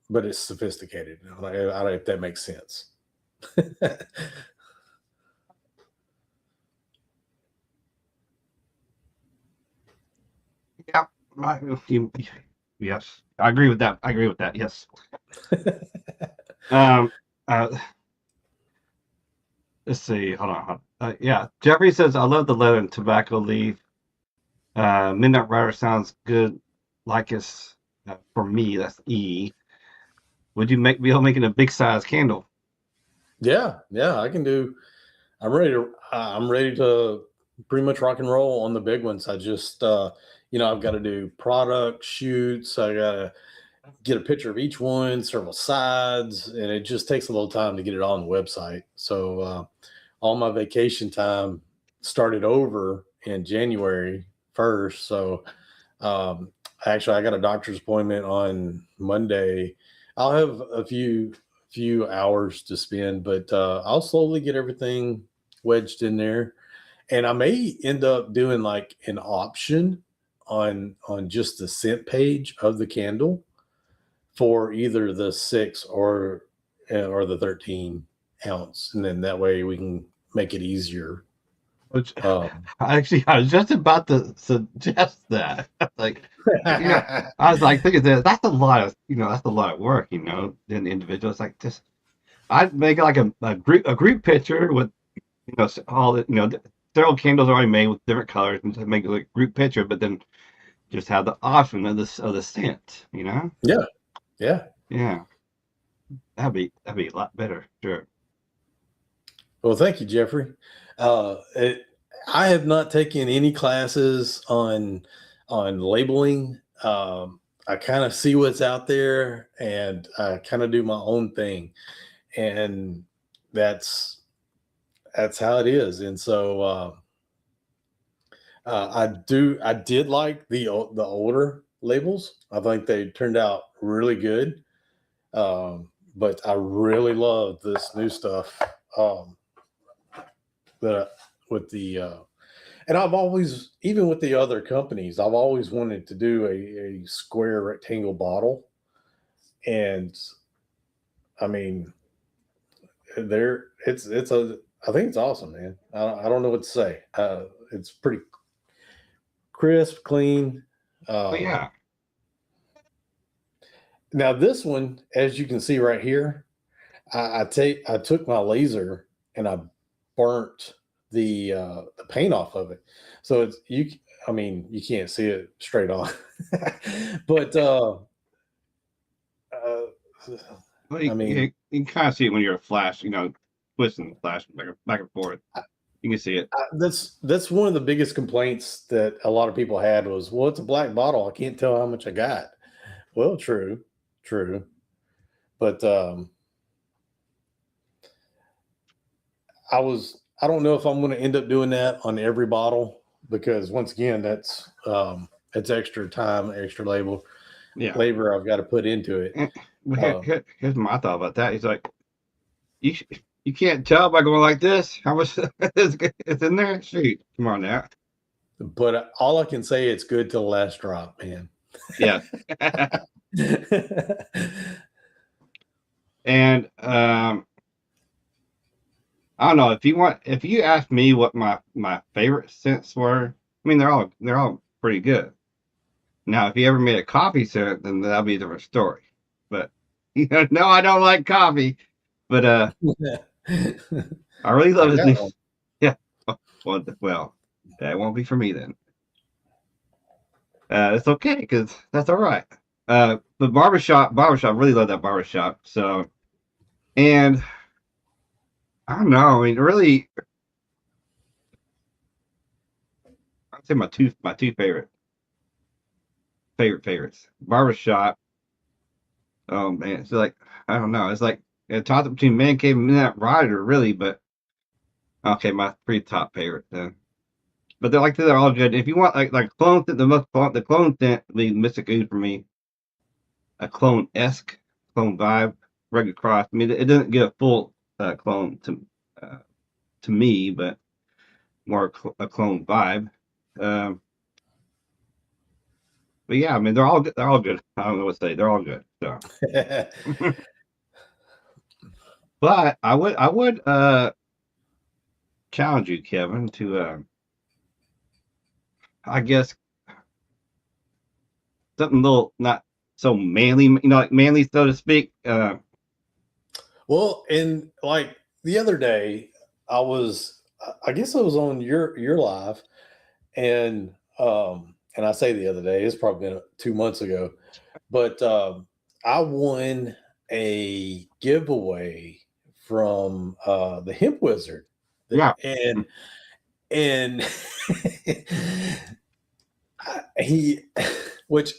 but it's sophisticated. I don't know if that makes sense. Yeah. Yes, I agree with that. Yes. Let's see. Hold on. Yeah, Jeffrey says I love the leather and tobacco leaf. Midnight Rider sounds good. Like it's for me. That's E. Would you be able making a big size candle? Yeah, I can do. I'm ready to pretty much rock and roll on the big ones. I just I've got to do product shoots. I gotta get a picture of each one, several sides, and it just takes a little time to get it on the website. So all my vacation time started over in January 1st. So actually, I got a doctor's appointment on Monday. I'll have a few hours to spend, but I'll slowly get everything wedged in there. And I may end up doing like an option on just the scent page of the candle for either the 6 or the 13 ounce, and then that way we can make it easier. Which actually, I was just about to suggest that. Like, I was like thinking that's a lot of that's a lot of work. Then the individual, it's like just I'd make like a group picture with all the several candles already made with different colors, and to make a group picture, but then just have the option of the scent. Yeah. That'd be a lot better. Sure. Well, thank you, Jeffrey. I have not taken any classes on labeling. I kind of see what's out there, and I kind of do my own thing, and that's how it is. And so I did like the older labels. I think they turned out really good. But I really love this new stuff. With the and I've always, even with the other companies, I've always wanted to do a square rectangle bottle, and I mean, I think it's awesome, man. I don't know what to say. It's pretty crisp, clean. Yeah. Now this one, as you can see right here, I took my laser and I burnt the paint off of it. So you can't see it straight on, but well, you can kind of see it when you're a flash, twisting the flash back and forth. You can see it. That's one of the biggest complaints that a lot of people had was, well, it's a black bottle. I can't tell how much I got. Well, true. But I don't know if I'm going to end up doing that on every bottle, because once again, that's extra time, extra labor I've got to put into it. Here's my thought about that. He's like, you can't tell by going like this how much is in there. Shoot, come on now. But all I can say, it's good till the last drop, man. Yeah. And I don't know, if you ask me what my favorite scents were, I mean they're all pretty good. Now, if you ever made a coffee scent, then that'll be a different story. But no, I don't like coffee. But I really love his new. Yeah. Well, that won't be for me then. It's okay, because that's all right. But barbershop, really love that barbershop. So, and I don't know. I mean, really, I'd say my two favorites. Barbershop. Oh man, it's like, I don't know. It's like a toss up between Man Cave and Midnight Rider, really. But okay, my 3 top favorites then. But they're all good. If you want like clone scent, the clone scent would be Mystic Ooze for me. A clone-esque clone vibe, rugged cross. I mean, it doesn't get a full clone to me, but more a clone vibe. But yeah, I mean, they're all good. I don't know what to say. They're all good. So, but I would challenge you, Kevin, to I guess something a little not so manly, like manly, so to speak. Well, and like the other day, I guess I was on your live, and I say the other day, it's probably been 2 months ago, but I won a giveaway from the Hemp Wizard. Yeah. And he, which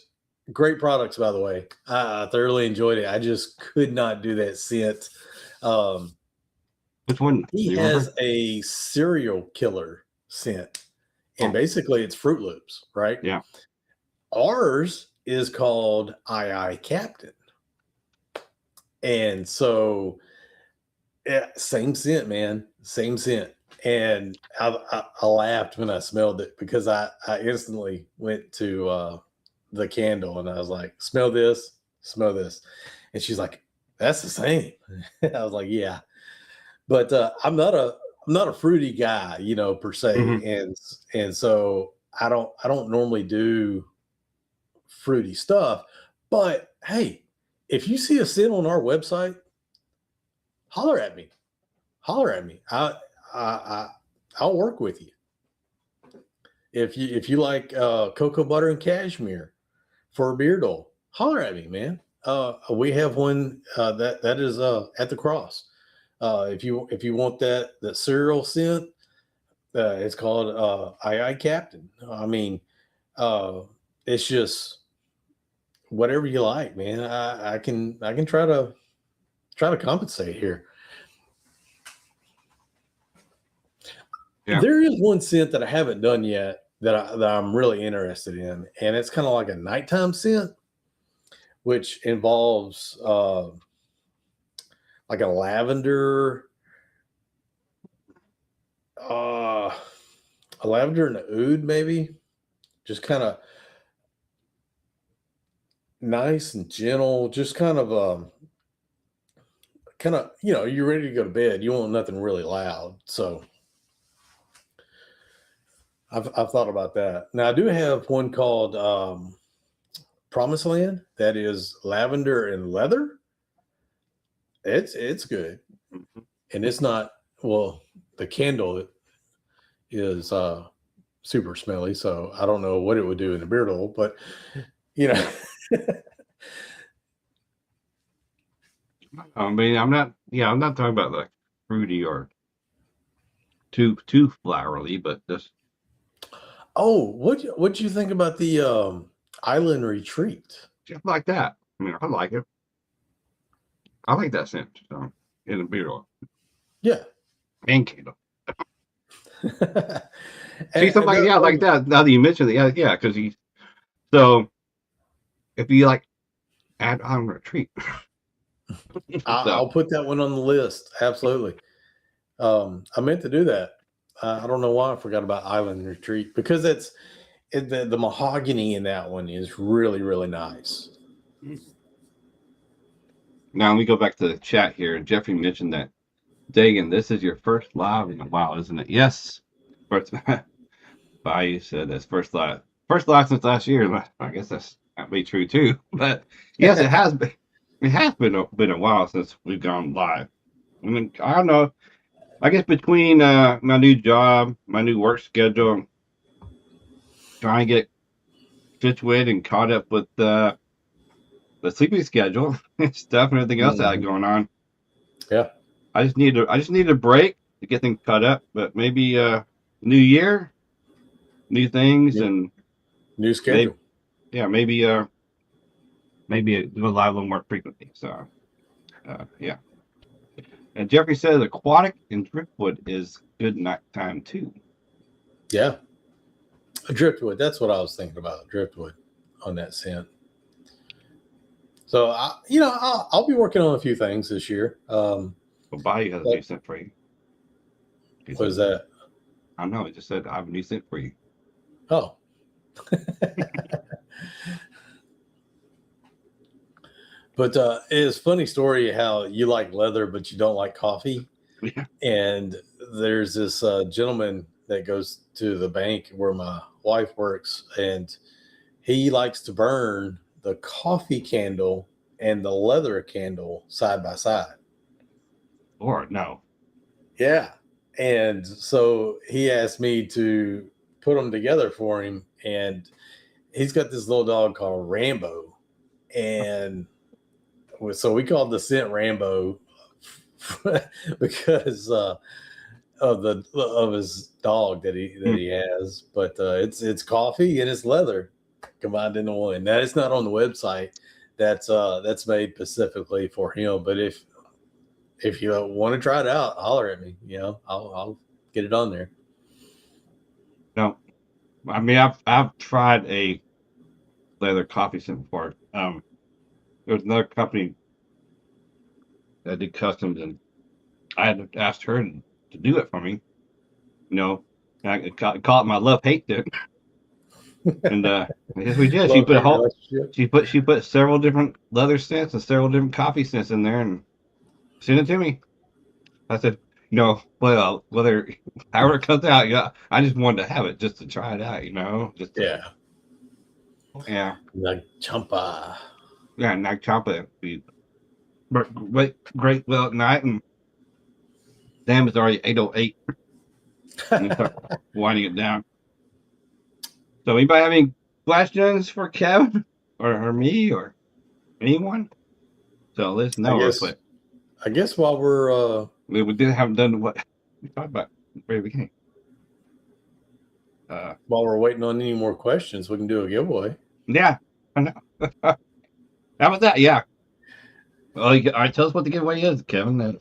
Great products, by the way. I thoroughly enjoyed it. I just could not do that scent. Which one? Do He you has remember? a serial killer scent, and Oh. basically it's Fruit Loops, right? Yeah. Ours is called I Captain. And so, yeah, same scent, man. Same scent. And I laughed when I smelled it because I instantly went to the candle and I was like, smell this, smell this. And she's like, that's the same. I was like, yeah. But I'm not a fruity guy, per se. Mm-hmm. And so I don't normally do fruity stuff. But hey, if you see a scent on our website, holler at me. Holler at me. I'll work with you. If you like cocoa butter and cashmere for a beard oil, holler at me, man. We have one that is at the cross. If you want that cereal scent, it's called I Captain. I mean, it's just whatever you like, man. I can try to compensate here. Yeah. There is one scent that I haven't done yet that I'm really interested in, and it's kind of like a nighttime scent, which involves like a lavender, a lavender and a oud, maybe, just kind of nice and gentle, just kind of you're ready to go to bed. You want nothing really loud, so. I've thought about that. Now I do have one called Promised Land that is lavender and leather. It's good, Mm-hmm. and it's not the candle is super smelly, so I don't know what it would do in a beard oil, but you know. I mean, I'm not talking about like fruity or too flowery, but just Oh, what you think about the Island Retreat? like that. I mean, I like it. I like that scent. So, in a beard oil Yeah. and candle. See, and something like that. Now that you mentioned it, yeah, because so if you like add on retreat, I'll put that one on the list. Absolutely. I meant to do that. I don't know why I forgot about Island Retreat because the mahogany in that one is really, really nice. Now we go back to the chat here. Jeffrey mentioned that Dagan, this is your first live in a while, isn't it? Yes. First, Bayou said that's first live since last year. I guess that's not be true too. But yes, it has been. It has been a while since we've gone live. I mean, I don't know. I guess between my new job, my new work schedule, trying to get situated and caught up with the sleeping schedule and stuff and everything else I had going on. Yeah. I just need a break to get things caught up. But maybe new year, new things, and new schedule. Maybe go live a little more frequently. So yeah. And Jeffrey says aquatic and driftwood is good nighttime too. Yeah. Driftwood. That's what I was thinking about. Driftwood on that scent. So I'll be working on a few things this year. Well, Bayou has a new scent for you. What is that? I don't know. It just said I have a new scent for you. Oh. But it's a funny story how you like leather, but you don't like coffee. Yeah. And there's this gentleman that goes to the bank where my wife works, and he likes to burn the coffee candle and the leather candle side by side. Or no. Yeah. And so he asked me to put them together for him. And he's got this little dog called Rambo. And so we called the scent Rambo because of his dog that he has. But it's coffee and it's leather. combined into one. That is not on the website. That's made specifically for him. But if you want to try it out, holler at me. I'll get it on there. No, I mean I've tried a leather coffee scent before. There was another company that did customs, and I had asked her to do it for me. And I call it my love hate it. And I guess we did. She put several different leather scents and several different coffee scents in there and sent it to me. I said, well, whether however it comes out, I just wanted to have it just to try it out, yeah. Like champa. Yeah, Nag Champa. Great well at night, and damn, it's already 8:08. And start winding it down. So, anybody have any questions for Kevin or me or anyone? So let's know real quick. I guess while we're we haven't done what we talked about at the very beginning. While we're waiting on any more questions, we can do a giveaway. Yeah, I know. How about that? Yeah. Well, all right, tell us what the giveaway is, Kevin.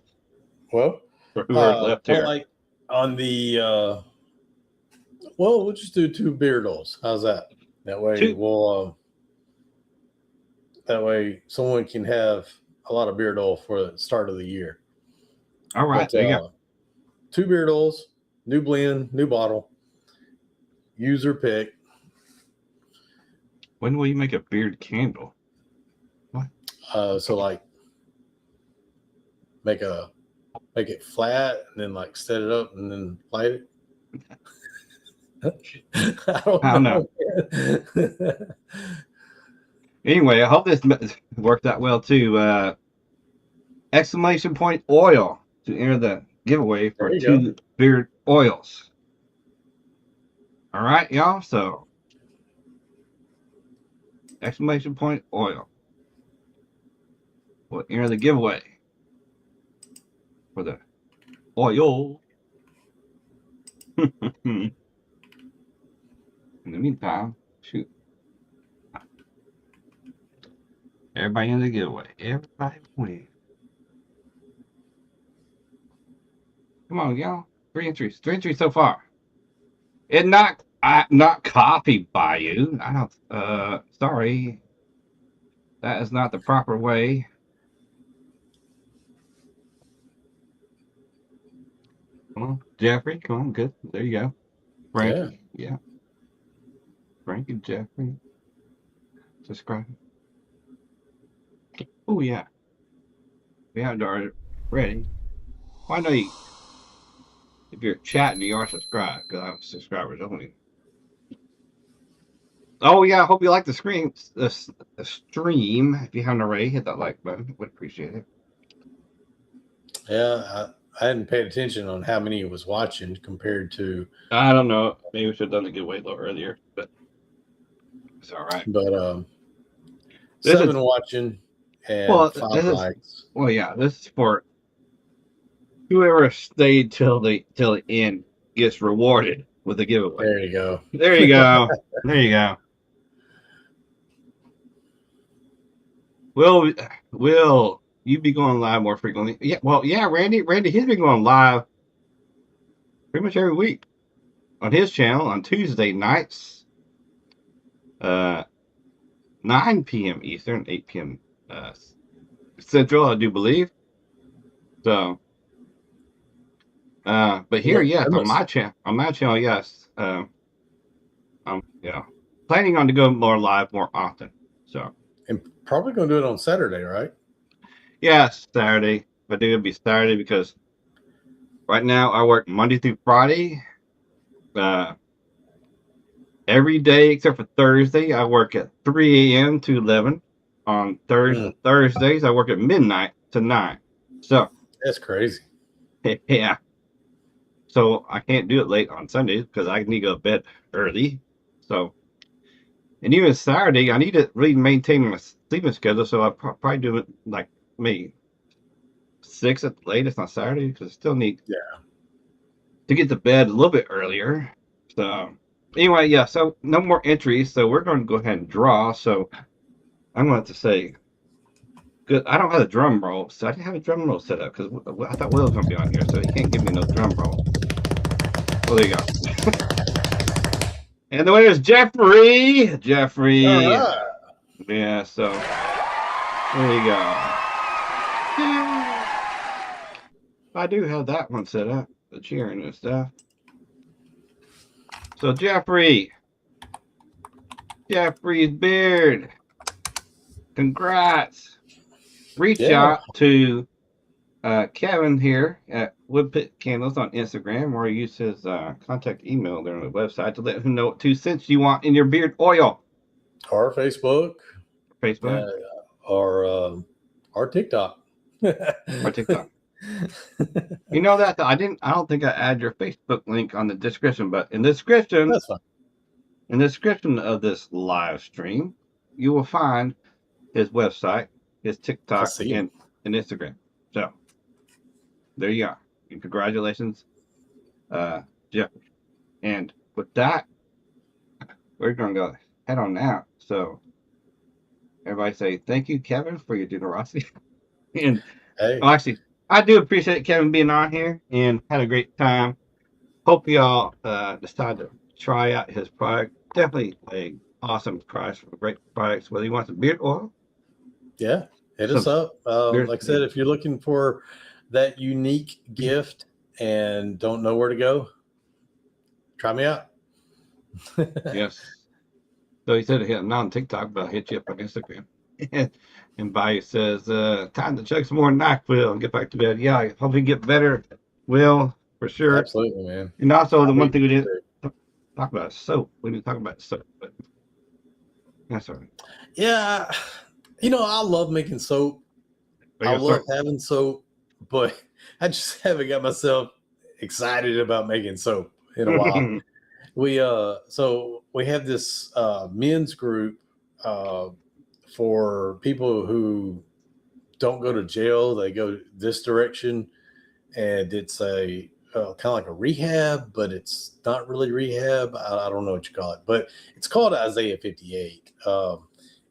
Well, for whoever's left here. Like on the we'll just do 2 Beardles. How's that? That way we'll that way someone can have a lot of Beardle for the start of the year. All right, there you go. 2 Beardles, new blend, new bottle, user pick. When will you make a beard candle? What? So like make it flat and then like set it up and then light it. I don't know. Anyway, I hope this worked out well too. Exclamation point oil to enter the giveaway for 2 beard oils. All right, y'all. So exclamation point oil will enter the giveaway for the oil. In the meantime, shoot. Everybody in the giveaway. Everybody win. Come on, y'all. 3 entries. 3 entries so far. And not copied by you. I don't. Sorry. That is not the proper way. Come on, Jeffrey. Come on, good. There you go. Frankie. Yeah. Frankie, Jeffrey. Subscribe. Oh yeah. We have it already. Well, I know you. If you're chatting, you are subscribed because I have subscribers only. Oh yeah, I hope you like the stream. The stream. If you haven't already, hit that like button. Would appreciate it. Yeah, I hadn't paid attention on how many was watching compared to. I don't know. Maybe we should have done the giveaway a little earlier, but it's all right. But 7 watching and 5 likes. Well, yeah, this is for whoever stayed till the end gets rewarded with a giveaway. There you go. There you go. There you go. Will you be going live more frequently? Yeah. Well, yeah, Randy, he's been going live pretty much every week on his channel on Tuesday nights, 9 p.m. Eastern, 8 p.m. Central, I do believe. So, but here, yes, on my channel, yes, I'm planning on to go more live more often. So, and probably going to do it on Saturday, right? Yes, Saturday. But it's going to be Saturday because right now I work Monday through Friday. Every day except for Thursday, I work at 3 a.m. to 11. On Thursdays, I work at midnight to 9. So that's crazy. Yeah. So I can't do it late on Sundays because I need to go to bed early. So, and even Saturday, I need to really maintain my sleeping schedule. So I probably do it like maybe 6 at the latest on Saturday because I still need to get to bed a little bit earlier. So Anyway, yeah. So no more entries. So we're going to go ahead and draw. So I'm going to say, good. I don't have a drum roll, so I didn't have a drum roll set up because I thought Will was going to be on here, so he can't give me no drum roll. Well, there you go. And the winner is Jeffrey. Jeffrey. All right. Yeah. So there you go. I do have that one set up, the cheering and stuff. So Jeffrey's beard. Congrats. Reach out to Kevin here at WoodPitt Candles on Instagram, or use his contact email there on the website to let him know what 2 cents you want in your beard oil. Or Facebook. Facebook. Or TikTok. Or TikTok. You know that I don't think I add your Facebook link on the description, but in the description, That's fine. In the description of this live stream, you will find his website, his TikTok, and Instagram. So there you are. And congratulations, Jeffrey. And with that, we're going to go head on out. So everybody say thank you, Kevin, for your generosity. And actually, I do appreciate Kevin being on here and had a great time. Hope y'all decide to try out his product. Definitely an awesome price for great products, whether you want some beard oil. Yeah, hit us up. Like I said, if you're looking for that unique gift and don't know where to go, try me out. Yes. So he said I'm not on TikTok, but I'll hit you up on Instagram. And Bayou says, time to chug some more NyQuil and get back to bed. Yeah, I hope you get better, Will, for sure. Absolutely, man. And also, the one thing we didn't talk about is soap. We didn't talk about soap, but that's all right. Yeah, I love making soap. I love having soap, but I just haven't got myself excited about making soap in a while. We have this men's group for people who don't go to jail. They go this direction, and it's a kind of like a rehab, but it's not really rehab. I don't know what you call it, but it's called Isaiah 58.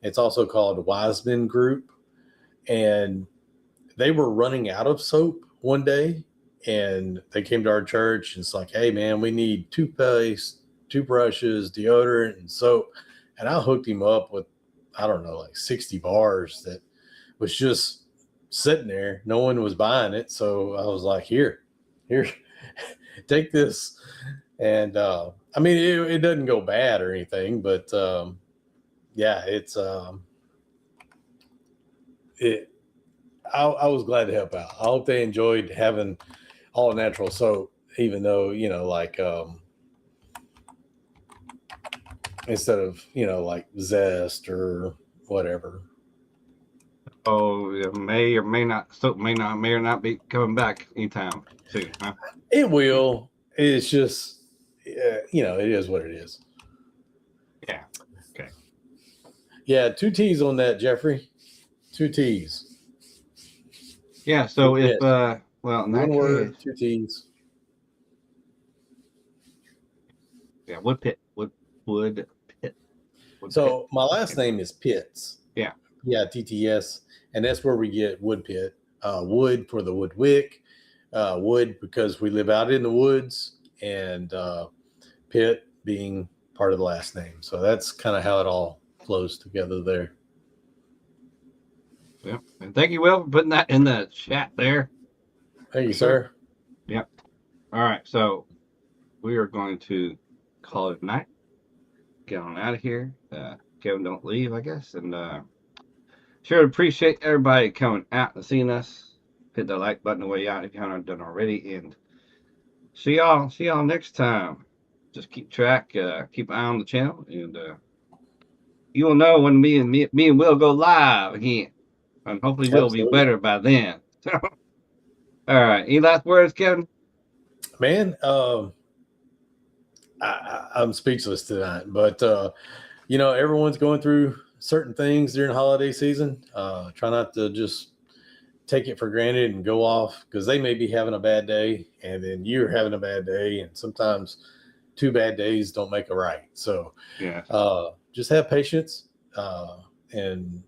It's also called Wiseman Group, and they were running out of soap one day, and they came to our church, and it's like, hey man, we need toothpaste, toothbrushes, deodorant, and soap. And I hooked him up with, I don't know, like 60 bars that was just sitting there. No one was buying it. So I was like, here, take this. And I mean, it doesn't go bad or anything, but yeah, it's I was glad to help out. I hope they enjoyed having all natural soap, even though, like instead of, like Zest or whatever. Oh, it may or may not be coming back anytime soon, huh? It will. It's just, it is what it is. Yeah. Okay. Yeah, 2 T's on that, Jeffrey. 2 T's. Yeah. So if in one that word, case, 2 T's. Yeah, WoodPitt. So my last name is Pitts. Yeah. Yeah, TTS. And that's where we get WoodPitt. Wood for the wood wick. Wood because we live out in the woods. And Pitt being part of the last name. So that's kind of how it all flows together there. Yeah. And thank you, Will, for putting that in the chat there. Thank you, sir. Yep. All right. So we are going to call it a night. Get on out of here. Kevin, don't leave, I guess. And sure appreciate everybody coming out and seeing us. Hit the like button away out if you haven't done already. And see y'all next time. Just keep track, keep an eye on the channel, and you will know when me and Will go live again. And hopefully we'll be better by then. All right. Any last words, Kevin? Man, I'm speechless tonight, but everyone's going through certain things during the holiday season. Try not to just take it for granted and go off, because they may be having a bad day and then you're having a bad day. And sometimes 2 bad days don't make a right. So Yeah. just have patience and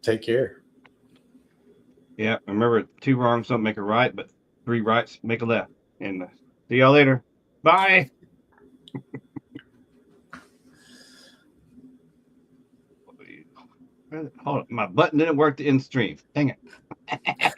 take care. Yeah. Remember, 2 wrongs don't make a right, but 3 rights make a left. And see y'all later. Bye. Hold on. My button didn't work to end stream. Dang it.